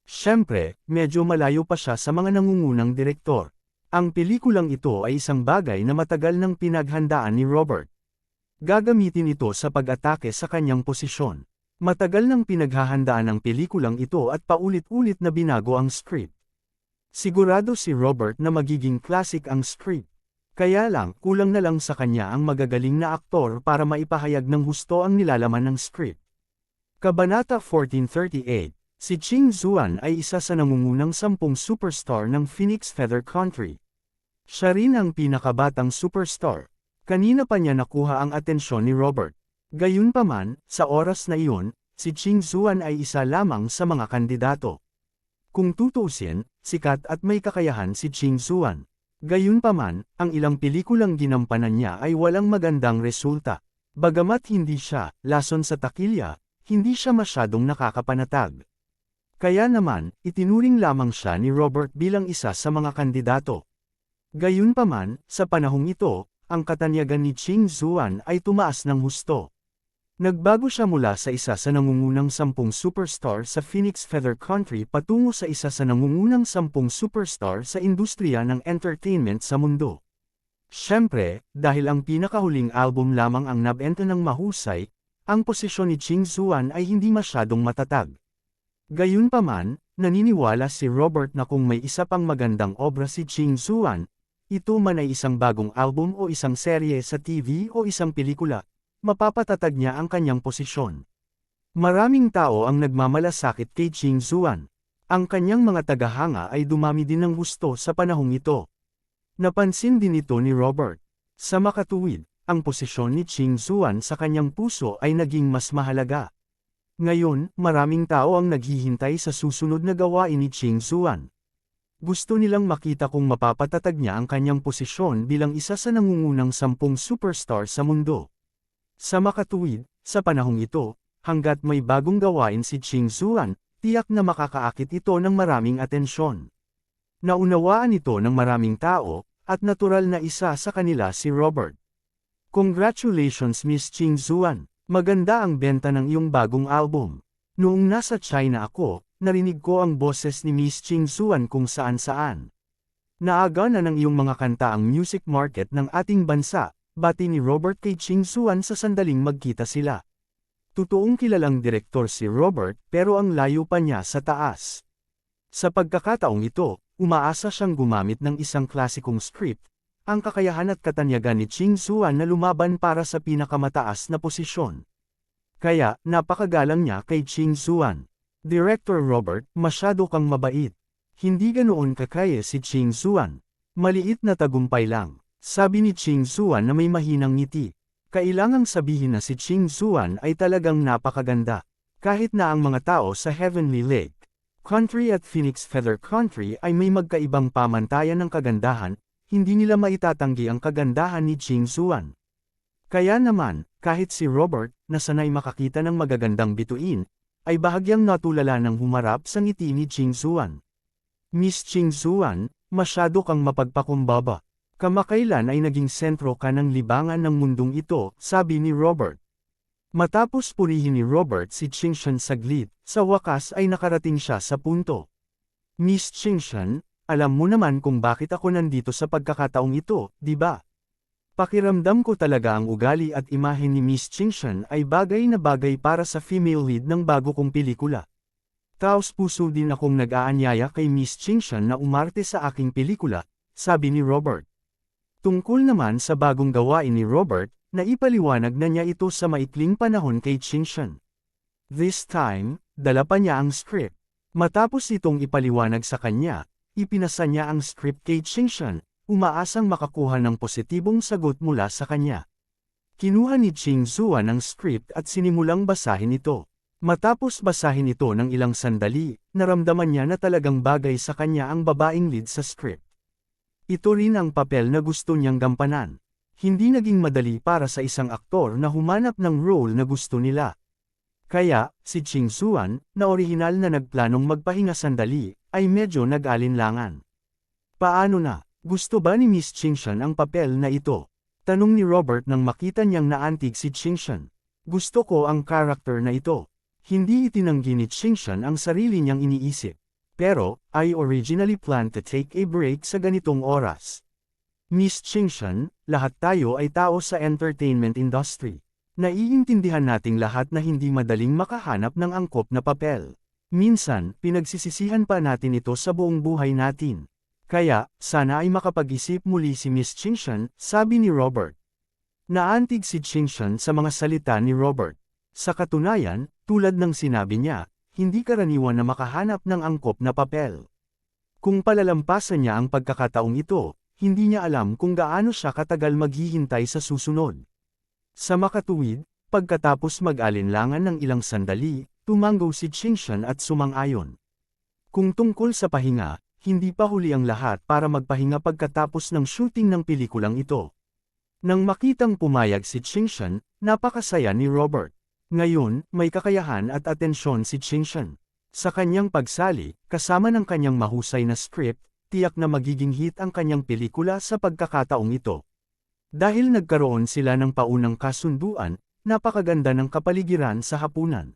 Siyempre, medyo malayo pa siya sa mga nangungunang direktor. Ang pelikulang ito ay isang bagay na matagal nang pinaghandaan ni Robert. Gagamitin ito sa pag-atake sa kanyang posisyon. Matagal nang pinaghahandaan ang pelikulang ito at paulit-ulit na binago ang script. Sigurado si Robert na magiging classic ang script. Kaya lang, kulang na lang sa kanya ang magagaling na aktor para maipahayag ng husto ang nilalaman ng script. Kabanata 1438, si Ching Suan ay isa sa nangungunang 10 superstar ng Phoenix Feather Country. Siya rin ang pinakabatang superstar. Kanina pa niya nakuha ang atensyon ni Robert. Gayunpaman, sa oras na iyon, si Ching Zuan ay isa lamang sa mga kandidato. Kung tutuusin, sikat at may kakayahan si Ching Zuan. Gayunpaman, ang ilang pelikulang ginampanan niya ay walang magandang resulta. Bagamat hindi siya lason sa takilya, hindi siya masyadong nakakapanatag. Kaya naman, itinuring lamang siya ni Robert bilang isa sa mga kandidato. Gayunpaman, sa panahong ito, ang katanyagan ni Ching Zuan ay tumaas ng husto. Nagbago siya mula sa isa sa nangungunang 10 superstar sa Phoenix Feather Country patungo sa isa sa nangungunang 10 superstar sa industriya ng entertainment sa mundo. Siyempre, dahil ang pinakahuling album lamang ang nabenta ng mahusay, ang posisyon ni Ching Zuan ay hindi masyadong matatag. Gayunpaman, naniniwala si Robert na kung may isa pang magandang obra si Ching Zuan, ito man ay isang bagong album o isang serye sa TV o isang pelikula, mapapatatag niya ang kanyang posisyon. Maraming tao ang nagmamalasakit kay Ching Zuan. Ang kanyang mga tagahanga ay dumami din ng gusto sa panahong ito. Napansin din ito ni Robert. Sa makatuwid, ang posisyon ni Ching Zuan sa kanyang puso ay naging mas mahalaga. Ngayon, maraming tao ang naghihintay sa susunod na gawain ni Ching Zuan. Gusto nilang makita kung mapapatatag niya ang kanyang posisyon bilang isa sa nangungunang 10 superstar sa mundo. Sa makatuwid, sa panahong ito, hanggat may bagong gawain si Ching Zuan, tiyak na makakaakit ito ng maraming atensyon. Naunawaan ito ng maraming tao, at natural na isa sa kanila si Robert. Congratulations Miss Ching Zuan, maganda ang benta ng iyong bagong album. Noong nasa China ako, narinig ko ang boses ni Miss Ching Zuan kung saan-saan. Naaga na ng iyong mga kanta ang music market ng ating bansa, bati ni Robert kay Ching Zuan sa sandaling magkita sila. Totoong kilalang direktor si Robert pero ang layo pa niya sa taas. Sa pagkakataong ito, umaasa siyang gumamit ng isang klasikong script, ang kakayahan at katanyagan ni Ching Zuan na lumaban para sa pinakamataas na posisyon. Kaya, napakagalang niya kay Ching Zuan. Director Robert, masyado kang mabait. Hindi ganoon kakaya si Ching Zuan. Maliit na tagumpay lang. Sabi ni Ching Zuan na may mahinang ngiti. Kailangang sabihin na si Ching Zuan ay talagang napakaganda. Kahit na ang mga tao sa Heavenly Lake Country at Phoenix Feather Country ay may magkaibang pamantayan ng kagandahan, hindi nila maitatanggi ang kagandahan ni Ching Zuan. Kaya naman, kahit si Robert, na sanay makakita ng magagandang bituin, ay bahagyang natulala ng humarap sa ngiti ni Ching Zuan. Miss Ching Zuan, masyado kang mapagpakumbaba. Kamakailan ay naging sentro ka ng libangan ng mundong ito, sabi ni Robert. Matapos purihin ni Robert si Chingshan saglit, sa wakas ay nakarating siya sa punto. Miss Chingshan, alam mo naman kung bakit ako nandito sa pagkakataong ito, di ba? Pakiramdam ko talaga ang ugali at imahe ni Miss Chingshan ay bagay na bagay para sa female lead ng bago kong pelikula. Taos puso din akong nag-aanyaya kay Miss Chingshan na umarte sa aking pelikula, sabi ni Robert. Tungkol naman sa bagong gawain ni Robert, naipaliwanag na niya ito sa maikling panahon kay Chingshan. This time, dala pa niya ang script. Matapos itong ipaliwanag sa kanya, ipinasa niya ang script kay Chingshan, umaasang makakuha ng positibong sagot mula sa kanya. Kinuha ni Ching Zuan ang script at sinimulang basahin ito. Matapos basahin ito ng ilang sandali, naramdaman niya na talagang bagay sa kanya ang babaeng lead sa script. Ito rin ang papel na gusto niyang gampanan. Hindi naging madali para sa isang aktor na humanap ng role na gusto nila. Kaya, si Ching Zuan, na orihinal na nagplanong magpahinga sandali, ay medyo nag-alinlangan. Paano na? Gusto ba ni Miss Chingshan ang papel na ito? Tanong ni Robert nang makita niyang naantig si Chingshan. Gusto ko ang karakter na ito. Hindi itinanggi ni Chingshan ang sarili niyang iniisip. Pero, I originally planned to take a break sa ganitong oras. Miss Chingshan, lahat tayo ay tao sa entertainment industry. Naiintindihan nating lahat na hindi madaling makahanap ng angkop na papel. Minsan, pinagsisisihan pa natin ito sa buong buhay natin. Kaya, sana ay makapag-isip muli si Miss Chingshan, sabi ni Robert. Naantig si Chingshan sa mga salita ni Robert. Sa katunayan, tulad ng sinabi niya, hindi karaniwan na makahanap ng angkop na papel. Kung palalampasan niya ang pagkakataong ito, hindi niya alam kung gaano siya katagal maghihintay sa susunod. Sa makatuwid, pagkatapos mag-alinlangan ng ilang sandali, tumanggo si Qingshan at sumang-ayon. Kung tungkol sa pahinga, hindi pa huli ang lahat para magpahinga pagkatapos ng shooting ng pelikulang ito. Nang makitang pumayag si Qingshan, napakasaya ni Robert. Ngayon, may kakayahan at atensyon si Qingshan. Sa kanyang pagsali, kasama ng kanyang mahusay na script, tiyak na magiging hit ang kanyang pelikula sa pagkakataong ito. Dahil nagkaroon sila ng paunang kasunduan, napakaganda ng kapaligiran sa hapunan.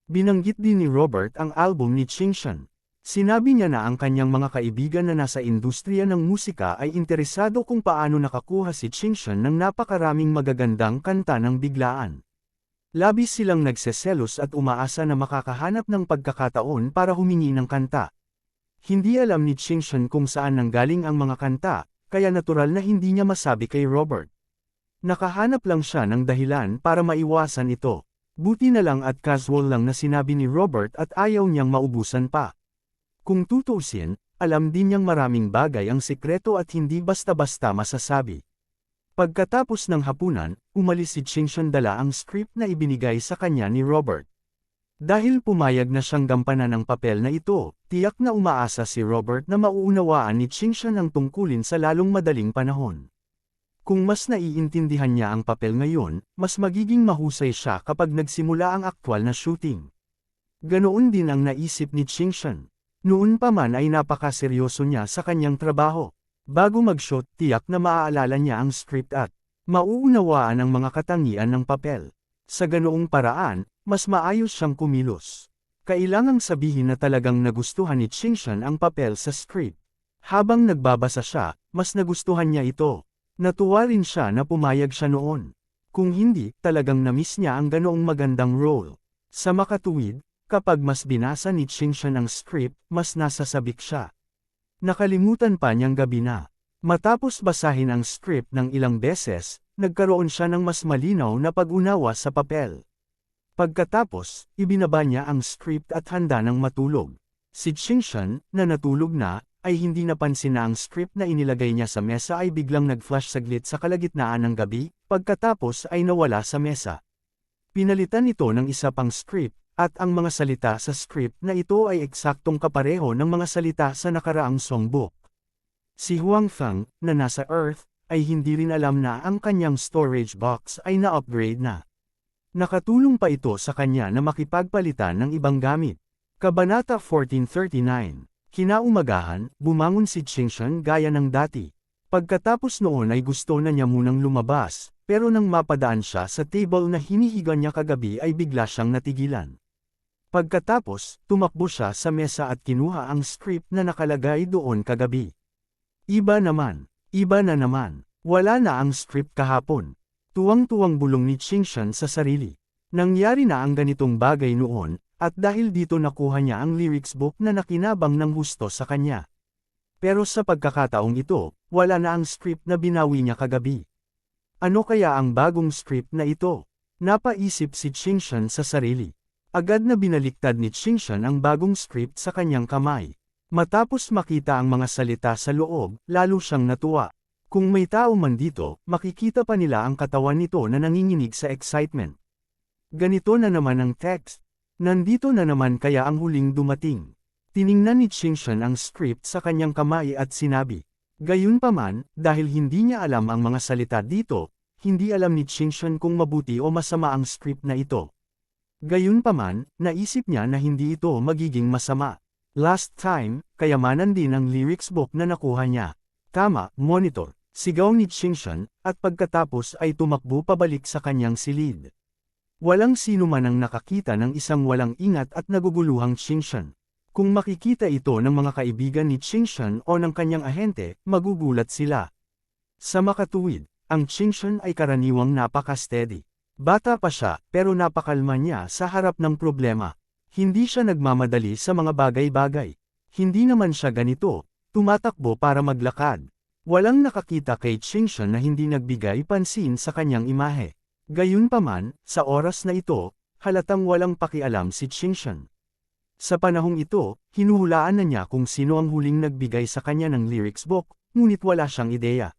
Binanggit din ni Robert ang album ni Qingshan. Sinabi niya na ang kanyang mga kaibigan na nasa industriya ng musika ay interesado kung paano nakakuha si Qingshan ng napakaraming magagandang kanta ng biglaan. Labis silang nagseselos at umaasa na makakahanap ng pagkakataon para humingi ng kanta. Hindi alam ni Qingshan kung saan nanggaling ang mga kanta, kaya natural na hindi niya masabi kay Robert. Nakahanap lang siya ng dahilan para maiwasan ito. Buti na lang at casual lang na sinabi ni Robert at ayaw niyang maubusan pa. Kung tutuusin, alam din niyang maraming bagay ang sikreto at hindi basta-basta masasabi. Pagkatapos ng hapunan, umalis si Qingshan dala ang script na ibinigay sa kanya ni Robert. Dahil pumayag na siyang gampanan ng papel na ito, tiyak na umaasa si Robert na mauunawaan ni Qingshan ang tungkulin sa lalong madaling panahon. Kung mas naiintindihan niya ang papel ngayon, mas magiging mahusay siya kapag nagsimula ang aktwal na shooting. Ganoon din ang naisip ni Qingshan. Noon pa man ay napakaseryoso niya sa kanyang trabaho. Bago mag-shoot, tiyak na maaalala niya ang script at mauunawaan ang mga katangian ng papel. Sa ganoong paraan, mas maayos siyang kumilos. Kailangang sabihin na talagang nagustuhan ni Qingshan ang papel sa script. Habang nagbabasa siya, mas nagustuhan niya ito. Natuwa rin siya na pumayag siya noon. Kung hindi, talagang na-miss niya ang ganoong magandang role. Sa makatuwid, kapag mas binasa ni Qingshan ang script, mas nasasabik siya. Nakalimutan pa niyang gabi na. Matapos basahin ang script ng ilang beses, nagkaroon siya ng mas malinaw na pag-unawa sa papel. Pagkatapos, ibinaba niya ang script at handa ng matulog. Si Qingshan, na natulog na, ay hindi napansin na ang script na inilagay niya sa mesa ay biglang nag-flash saglit sa kalagitnaan ng gabi, pagkatapos ay nawala sa mesa. Pinalitan ito ng isa pang script, at ang mga salita sa script na ito ay eksaktong kapareho ng mga salita sa nakaraang songbook. Si Huang Feng, na nasa Earth, ay hindi rin alam na ang kanyang storage box ay na-upgrade na. Nakatulong pa ito sa kanya na makipagpalitan ng ibang gamit. Kabanata 1439. Kinaumagahan, bumangon si Qingshan gaya ng dati. Pagkatapos noon ay gusto na niya munang lumabas, pero nang mapadaan siya sa table na hinihiga niya kagabi ay bigla siyang natigilan. Pagkatapos, tumakbo siya sa mesa at kinuha ang script na nakalagay doon kagabi. Iba na naman, wala na ang script kahapon. Tuwang-tuwang bulong ni Qingshan sa sarili. Nangyari na ang ganitong bagay noon, at dahil dito nakuha niya ang lyrics book na nakinabang ng husto sa kanya. Pero sa pagkakataong ito, wala na ang script na binawi niya kagabi. Ano kaya ang bagong script na ito? Napaisip si Qingshan sa sarili. Agad na binaliktad ni Qingshan ang bagong script sa kanyang kamay. Matapos makita ang mga salita sa loob, lalo siyang natuwa. Kung may tao man dito, makikita pa nila ang katawan nito na nanginginig sa excitement. Ganito na naman ang text. Nandito na naman kaya ang huling dumating. Tiningnan ni Qingshan ang script sa kanyang kamay at sinabi. Gayunpaman, dahil hindi niya alam ang mga salita dito, hindi alam ni Qingshan kung mabuti o masama ang script na ito. Gayunpaman, naisip niya na hindi ito magiging masama. Last time, kayamanan din ang lyrics book na nakuha niya. Tama, monitor, sigaw ni Qingshan, at pagkatapos ay tumakbo pabalik sa kanyang silid. Walang sino man ang nakakita ng isang walang ingat at naguguluhang Qingshan. Kung makikita ito ng mga kaibigan ni Qingshan o ng kanyang ahente, magugulat sila. Sa makatuwid, ang Qingshan ay karaniwang napaka-steady. Bata pa siya, pero napakalma niya sa harap ng problema. Hindi siya nagmamadali sa mga bagay-bagay. Hindi naman siya ganito, tumatakbo para maglakad. Walang nakakita kay Qingshan na hindi nagbigay pansin sa kanyang imahe. Gayunpaman, sa oras na ito, halatang walang pakialam si Qingshan. Sa panahong ito, hinuhulaan na niya kung sino ang huling nagbigay sa kanya ng lyrics book, ngunit wala siyang ideya.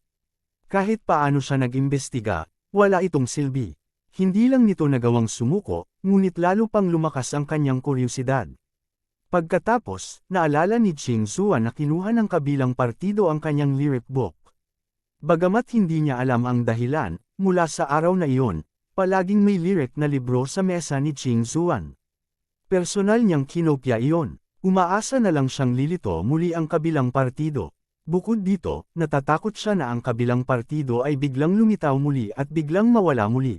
Kahit paano siya nag-imbestiga, wala itong silbi. Hindi lang nito nagawang sumuko, ngunit lalo pang lumakas ang kanyang kuryosidad. Pagkatapos, naalala ni Ching Zuan na kinuha ng kabilang partido ang kanyang lyric book. Bagamat hindi niya alam ang dahilan, mula sa araw na iyon, palaging may lyric na libro sa mesa ni Ching Zuan. Personal niyang kinopya iyon. Umaasa na lang siyang lilito muli ang kabilang partido. Bukod dito, natatakot siya na ang kabilang partido ay biglang lumitaw muli at biglang mawala muli.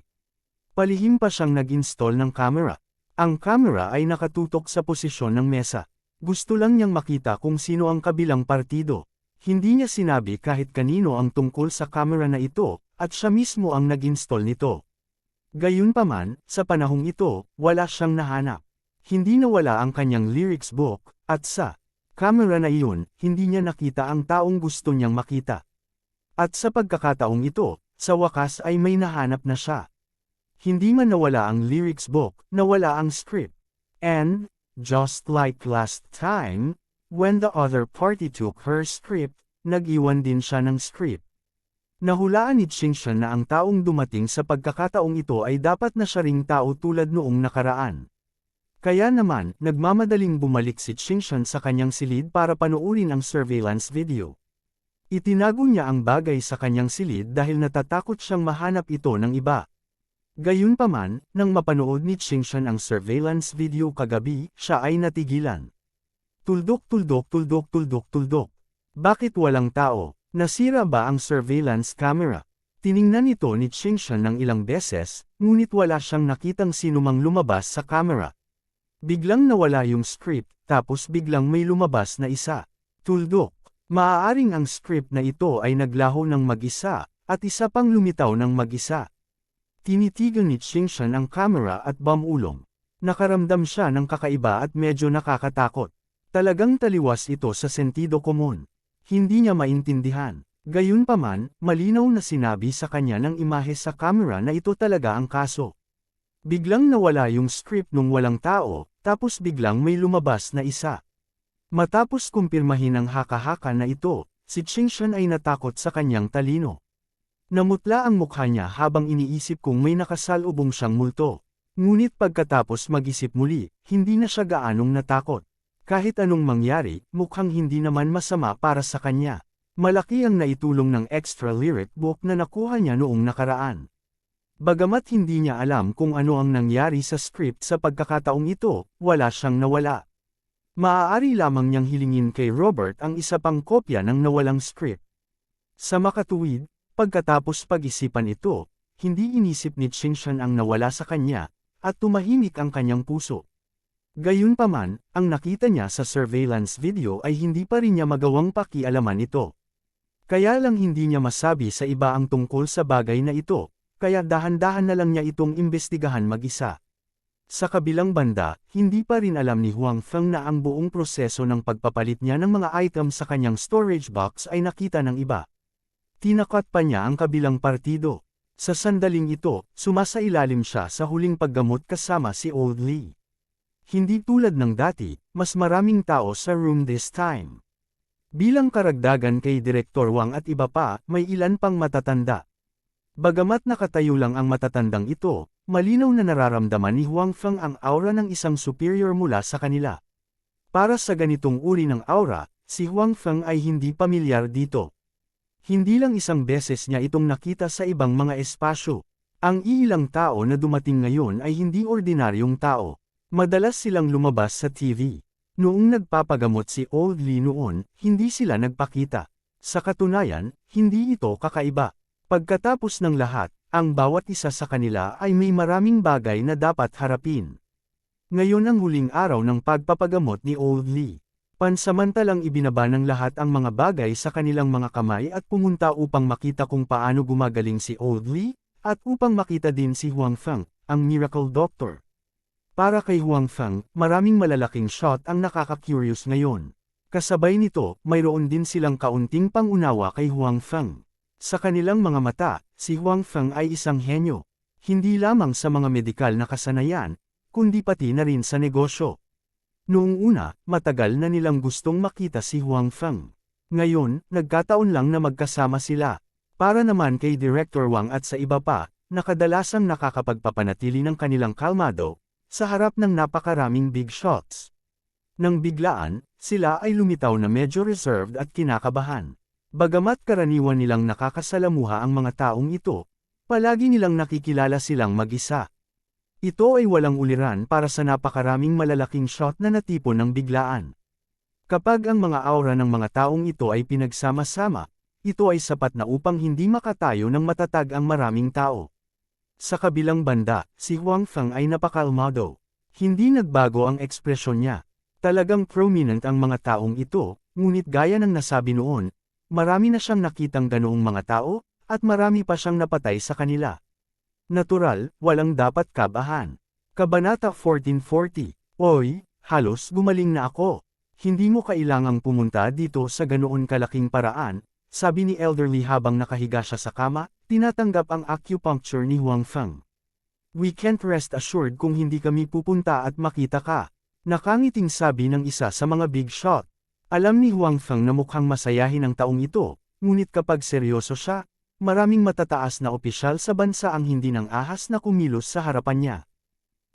Palihim pa siyang nag-install ng camera. Ang camera ay nakatutok sa posisyon ng mesa. Gusto lang niyang makita kung sino ang kabilang partido. Hindi niya sinabi kahit kanino ang tungkol sa camera na ito, at siya mismo ang nag-install nito. Gayunpaman, sa panahong ito, wala siyang nahanap. Hindi nawala ang kanyang lyrics book, at sa camera na iyon, hindi niya nakita ang taong gusto niyang makita. At sa pagkakataong ito, sa wakas ay may nahanap na siya. Hindi man nawala ang lyrics book, nawala ang script. And, just like last time, when the other party took her script, nag-iwan din siya ng script. Nahulaan ni Qingshan na ang taong dumating sa pagkakataong ito ay dapat na siya ring tao tulad noong nakaraan. Kaya naman, nagmamadaling bumalik si Qingshan sa kanyang silid para panoorin ang surveillance video. Itinago niya ang bagay sa kanyang silid dahil natatakot siyang mahanap ito ng iba. Gayunpaman, nang mapanood ni Qingshan ang surveillance video kagabi, siya ay natigilan. Tuldok tuldok tuldok tuldok tuldok. Bakit walang tao? Nasira ba ang surveillance camera? Tiningnan ito ni Qingshan ng ilang beses, ngunit wala siyang nakitang sinumang lumabas sa camera. Biglang nawala yung script, tapos biglang may lumabas na isa. Tuldok. Maaaring ang script na ito ay naglaho ng mag-isa, at isa pang lumitaw ng mag-isa. Tinitigan ni Qingshan ang camera at bumulong. Nakaramdam siya ng kakaiba at medyo nakakatakot. Talagang taliwas ito sa sentido komon. Hindi niya maintindihan. Gayunpaman, malinaw na sinabi sa kanya ng imahe sa camera na ito talaga ang kaso. Biglang nawala yung script nung walang tao, tapos biglang may lumabas na isa. Matapos kumpirmahin ang haka-haka na ito, si Qingshan ay natakot sa kanyang talino. Namutla ang mukha niya habang iniisip kung may nakasalubong siyang multo. Ngunit pagkatapos mag-isip muli, hindi na siya gaanong natakot. Kahit anong mangyari, mukhang hindi naman masama para sa kanya. Malaki ang naitulong ng extra lyric book na nakuha niya noong nakaraan. Bagamat hindi niya alam kung ano ang nangyari sa script sa pagkakataong ito, wala siyang nawala. Maaari lamang niyang hilingin kay Robert ang isa pang kopya ng nawalang script. Sa makatuwid, pagkatapos pag-isipan ito, hindi inisip ni Qingshan ang nawala sa kanya, at tumahimik ang kanyang puso. Gayunpaman, ang nakita niya sa surveillance video ay hindi pa rin niya magawang pakialaman ito. Kaya lang hindi niya masabi sa iba ang tungkol sa bagay na ito, kaya dahan-dahan na lang niya itong imbestigahan mag-isa. Sa kabilang banda, hindi pa rin alam ni Huang Feng na ang buong proseso ng pagpapalit niya ng mga item sa kanyang storage box ay nakita ng iba. Tinakot pa niya ang kabilang partido. Sa sandaling ito, sumasailalim siya sa huling paggamot kasama si Old Lee. Hindi tulad ng dati, mas maraming tao sa room this time. Bilang karagdagan kay Direktor Wang at iba pa, may ilan pang matatanda. Bagamat nakatayo lang ang matatandang ito, malinaw na nararamdaman ni Huang Feng ang aura ng isang superior mula sa kanila. Para sa ganitong uri ng aura, si Huang Feng ay hindi pamilyar dito. Hindi lang isang beses niya itong nakita sa ibang mga espasyo. Ang iilang tao na dumating ngayon ay hindi ordinaryong tao. Madalas silang lumabas sa TV. Noong nagpapagamot si Old Lee noon, hindi sila nagpakita. Sa katunayan, hindi ito kakaiba. Pagkatapos ng lahat, ang bawat isa sa kanila ay may maraming bagay na dapat harapin. Ngayon ang huling araw ng pagpapagamot ni Old Lee. Pansamantalang ibinaba ng lahat ang mga bagay sa kanilang mga kamay at pumunta upang makita kung paano gumagaling si Old Lee, at upang makita din si Huang Feng, ang miracle doctor. Para kay Huang Feng, maraming malalaking shot ang nakaka-curious ngayon. Kasabay nito, mayroon din silang kaunting pangunawa kay Huang Feng. Sa kanilang mga mata, si Huang Feng ay isang henyo. Hindi lamang sa mga medikal na kasanayan, kundi pati na rin sa negosyo. Noong una, matagal na nilang gustong makita si Huang Feng. Ngayon, nagkataon lang na magkasama sila. Para naman kay Director Wang at sa iba pa, na kadalasang nakakapagpapanatili ng kanilang kalmado, sa harap ng napakaraming big shots. Nang biglaan, sila ay lumitaw na medyo reserved at kinakabahan. Bagamat karaniwan nilang nakakasalamuha ang mga taong ito, palagi nilang nakikilala silang mag-isa. Ito ay walang uliran para sa napakaraming malalaking shot na natipon ng biglaan. Kapag ang mga aura ng mga taong ito ay pinagsama-sama, ito ay sapat na upang hindi makatayo ng matatag ang maraming tao. Sa kabilang banda, si Huang Feng ay napakalmado. Hindi nagbago ang ekspresyon niya. Talagang prominent ang mga taong ito, ngunit gaya ng nasabi noon, marami na siyang nakitang ganoong mga tao, at marami pa siyang napatay sa kanila. Natural, walang dapat kabahan. Kabanata 1440. Oy, halos gumaling na ako. Hindi mo kailangang pumunta dito sa ganoon kalaking paraan, sabi ni Elderly habang nakahiga siya sa kama, tinatanggap ang acupuncture ni Huang Feng. We can't rest assured kung hindi kami pupunta at makita ka. Nakangiting sabi ng isa sa mga big shot. Alam ni Huang Feng na mukhang masayahin ang taong ito, ngunit kapag seryoso siya, maraming matataas na opisyal sa bansa ang hindi nang ahas na kumilos sa harapan niya.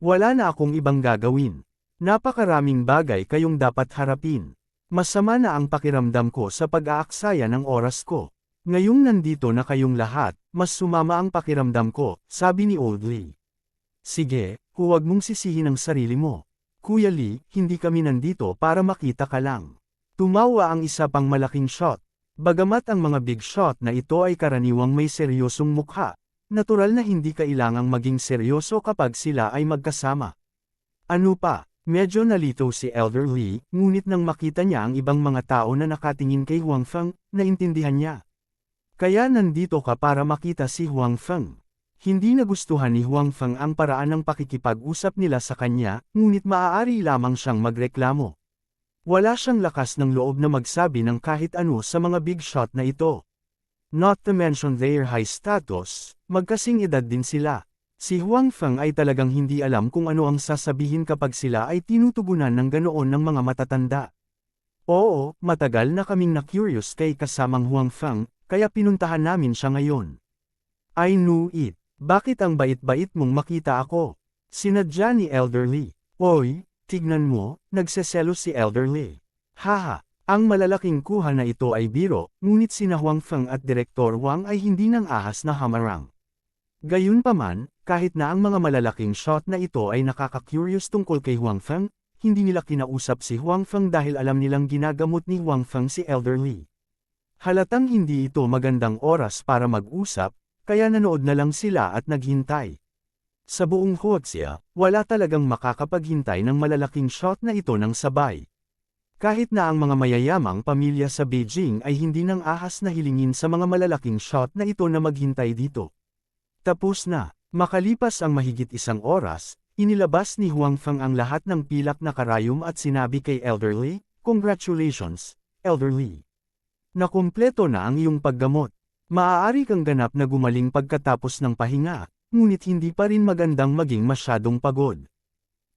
Wala na akong ibang gagawin. Napakaraming bagay kayong dapat harapin. Masama na ang pakiramdam ko sa pag-aaksaya ng oras ko. Ngayong nandito na kayong lahat, mas sumama ang pakiramdam ko, sabi ni Old Lee. Sige, huwag mong sisihin ang sarili mo. Kuya Lee, hindi kami nandito para makita ka lang. Tumawa ang isa pang malaking shot. Bagamat ang mga big shot na ito ay karaniwang may seryosong mukha, natural na hindi kailangang maging seryoso kapag sila ay magkasama. Ano pa? Medyo nalito si Elder Lee, ngunit nang makita niya ang ibang mga tao na nakatingin kay Huang Feng, naintindihan niya. Kaya nandito ka para makita si Huang Feng. Hindi nagustuhan ni Huang Feng ang paraan ng pakikipag-usap nila sa kanya, ngunit maaari lamang siyang magreklamo. Wala siyang lakas ng loob na magsabi ng kahit ano sa mga big shot na ito. Not to mention their high status, magkasing edad din sila. Si Huang Feng ay talagang hindi alam kung ano ang sasabihin kapag sila ay tinutugunan ng ganoon ng mga matatanda. Oo, matagal na kaming na-curious kay kasamang Huang Feng, kaya pinuntahan namin siya ngayon. I knew it. Bakit ang bait-bait mong makita ako? Sinadya ni Elder Lee. Oy, tignan mo, nagseselos si Elder Lee. Haha, ang malalaking kuha na ito ay biro, ngunit sina Huang Feng at Direktor Wang ay hindi nang ahas na hamarang. Gayunpaman, kahit na ang mga malalaking shot na ito ay nakaka-curious tungkol kay Huang Feng, hindi nila kinausap si Huang Feng dahil alam nilang ginagamot ni Huang Feng si Elder Lee. Halatang hindi ito magandang oras para mag-usap, kaya nanood na lang sila at naghintay. Sa buong Huaxia, wala talagang makakapaghintay ng malalaking shot na ito ng sabay. Kahit na ang mga mayayamang pamilya sa Beijing ay hindi nang ahas na hilingin sa mga malalaking shot na ito na maghintay dito. Tapos na, makalipas ang mahigit isang oras, inilabas ni Huang Feng ang lahat ng pilak na karayom at sinabi kay Elder Lee, "Congratulations, Elder Lee. Nakumpleto na ang iyong paggamot. Maaari kang ganap na gumaling pagkatapos ng pahinga, ngunit hindi pa rin magandang maging masyadong pagod."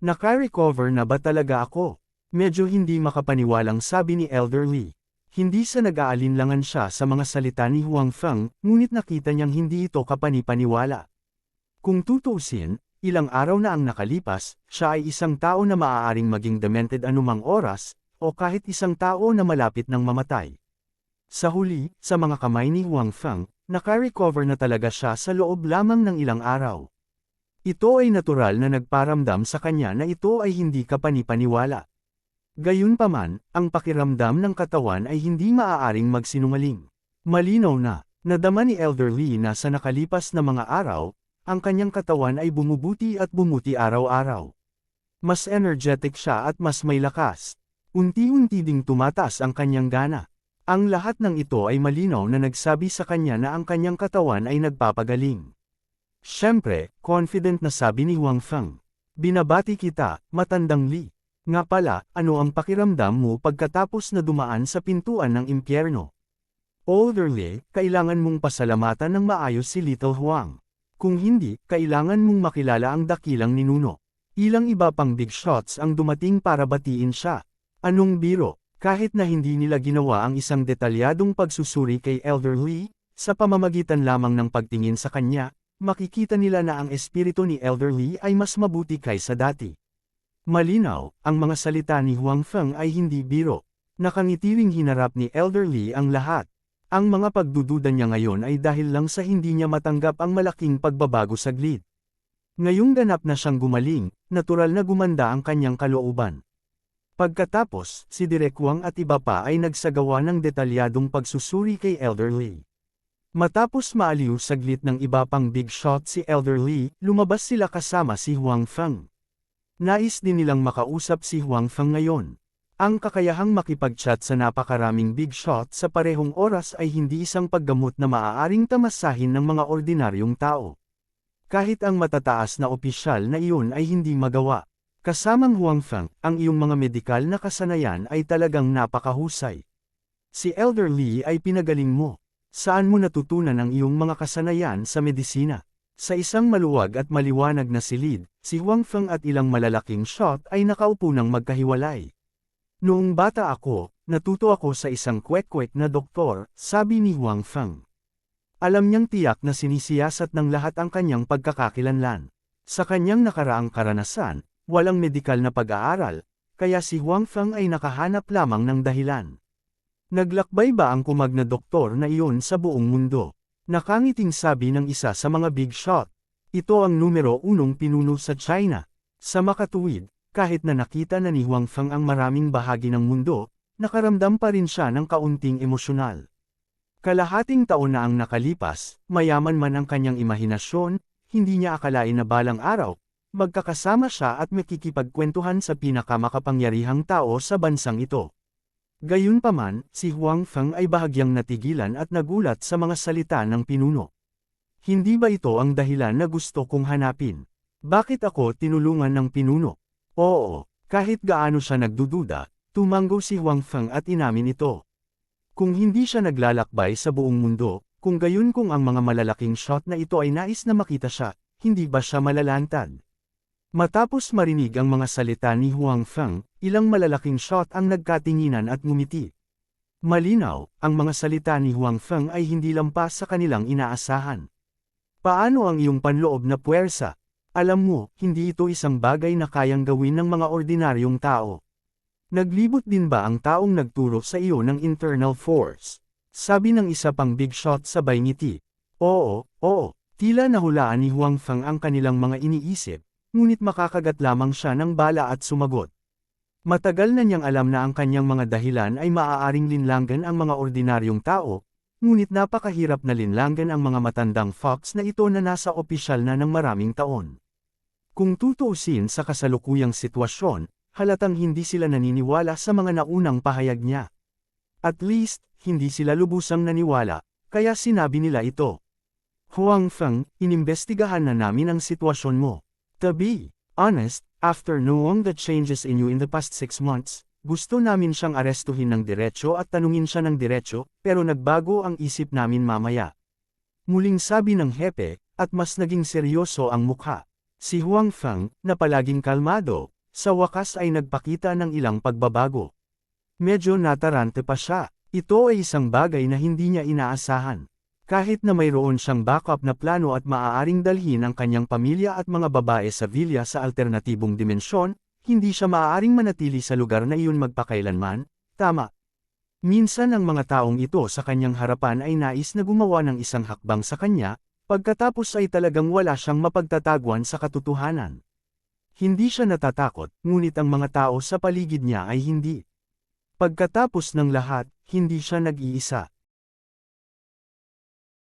Naka-recover na ba talaga ako? Medyo hindi makapaniwalang sabi ni Elder Lee. Hindi sa nag-aalinlangan siya sa mga salita ni Huang Feng, ngunit nakita niyang hindi ito kapani-paniwala. Kung tutuusin, ilang araw na ang nakalipas, siya ay isang tao na maaaring maging demented anumang oras, o kahit isang tao na malapit ng mamatay. Sa huli, sa mga kamay ni Huang Feng, naka-recover na talaga siya sa loob lamang ng ilang araw. Ito ay natural na nagparamdam sa kanya na ito ay hindi kapani-paniwala. Gayunpaman, ang pakiramdam ng katawan ay hindi maaaring magsinungaling. Malinaw na, nadama ni Elder Lee na sa nakalipas na mga araw, ang kanyang katawan ay bumubuti at bumuti araw-araw. Mas energetic siya at mas may lakas. Unti-unti ding tumataas ang kanyang gana. Ang lahat ng ito ay malinaw na nagsabi sa kanya na ang kanyang katawan ay nagpapagaling. Siyempre, confident na sabi ni Huang Feng. Binabati kita, matandang Lee. Nga pala, ano ang pakiramdam mo pagkatapos na dumaan sa pintuan ng impyerno? Older Lee, kailangan mong pasalamatan ng maayos si Little Huang. Kung hindi, kailangan mong makilala ang dakilang ninuno. Ilang iba pang big shots ang dumating para batiin siya. Anong biro? Kahit na hindi nila ginawa ang isang detalyadong pagsusuri kay Elder Lee, sa pamamagitan lamang ng pagtingin sa kanya, makikita nila na ang espiritu ni Elder Lee ay mas mabuti kaysa dati. Malinaw, ang mga salita ni Huang Feng ay hindi biro. Nakangitiling hinarap ni Elder Lee ang lahat. Ang mga pagdududa niya ngayon ay dahil lang sa hindi niya matanggap ang malaking pagbabago saglit. Ngayong ganap na siyang gumaling, natural na gumanda ang kanyang kalooban. Pagkatapos, si Direk Wang at iba pa ay nagsagawa ng detalyadong pagsusuri kay Elder Lee. Matapos maaliw saglit ng iba pang big shot si Elder Lee, lumabas sila kasama si Huang Feng. Nais din nilang makausap si Huang Feng ngayon. Ang kakayahang makipag-chat sa napakaraming big shot sa parehong oras ay hindi isang paggamot na maaaring tamasahin ng mga ordinaryong tao. Kahit ang matataas na opisyal na iyon ay hindi magawa. Kasamang Huang Feng, ang iyong mga medikal na kasanayan ay talagang napakahusay. Si Elder Lee ay pinagaling mo. Saan mo natutunan ang iyong mga kasanayan sa medisina? Sa isang maluwag at maliwanag na silid, si Huang Feng at ilang malalaking shot ay nakaupo ng magkahiwalay. Noong bata ako, natuto ako sa isang kwek-kwek na doktor, sabi ni Huang Feng. Alam niyang tiyak na sinisiyasat ng lahat ang kanyang pagkakakilanlan. Sa kanyang nakaraang karanasan, walang medikal na pag-aaral, kaya si Huang Feng ay nakahanap lamang ng dahilan. Naglakbay ba ang kumag na doktor na iyon sa buong mundo? Nakangiting sabi ng isa sa mga big shot. Ito ang numero 1 pinuno sa China. Sa makatuwid, kahit na nakita na ni Huang Feng ang maraming bahagi ng mundo, nakaramdam pa rin siya ng kaunting emosyonal. Kalahating taon na ang nakalipas, mayaman man ang kanyang imahinasyon, hindi niya akalain na balang araw, magkakasama siya at makikipagkwentuhan sa pinakamakapangyarihang tao sa bansang ito. Gayunpaman, si Huang Feng ay bahagyang natigilan at nagulat sa mga salita ng pinuno. Hindi ba ito ang dahilan na gusto kong hanapin? Bakit ako tinulungan ng pinuno? Oo, kahit gaano siya nagdududa, tumanggo si Huang Feng at inamin ito. Kung hindi siya naglalakbay sa buong mundo, kung gayon kung ang mga malalaking shot na ito ay nais na makita siya, hindi ba siya malalantad? Matapos marinig ang mga salita ni Huang Feng, ilang malalaking shot ang nagkatinginan at ngumiti. Malinaw, ang mga salita ni Huang Feng ay hindi lampas sa kanilang inaasahan. Paano ang iyong panloob na puwersa? Alam mo, hindi ito isang bagay na kayang gawin ng mga ordinaryong tao. Naglibot din ba ang taong nagturo sa iyo ng internal force? Sabi ng isa pang big shot sabay ngiti. Oo, tila nahulaan ni Huang Feng ang kanilang mga iniisip, ngunit makakagat lamang siya ng bala at sumagot. Matagal na niyang alam na ang kanyang mga dahilan ay maaaring linlangan ang mga ordinaryong tao, ngunit napakahirap na linlangan ang mga matandang fox na ito na nasa opisyal na ng maraming taon. Kung tutuusin sa kasalukuyang sitwasyon, halatang hindi sila naniniwala sa mga naunang pahayag niya. At least, hindi sila lubusang naniwala, kaya sinabi nila ito. Huang Feng, inimbestigahan na namin ang sitwasyon mo. To be honest, after knowing the changes in you in the past 6 months, gusto namin siyang arestuhin ng diretso at tanungin siya ng diretso, pero nagbago ang isip namin mamaya. Muling sabi ng hepe, at mas naging seryoso ang mukha. Si Huang Feng, na palaging kalmado, sa wakas ay nagpakita ng ilang pagbabago. Medyo natarante pa siya. Ito ay isang bagay na hindi niya inaasahan. Kahit na mayroon siyang backup na plano at maaaring dalhin ang kanyang pamilya at mga babae sa villa sa alternatibong dimensyon, hindi siya maaaring manatili sa lugar na iyon magpakailanman. Tama. Minsan ang mga taong ito sa kanyang harapan ay nais na gumawa ng isang hakbang sa kanya, pagkatapos ay talagang wala siyang mapagtataguan sa katotohanan. Hindi siya natatakot, ngunit ang mga tao sa paligid niya ay hindi. Pagkatapos ng lahat, hindi siya nag-iisa.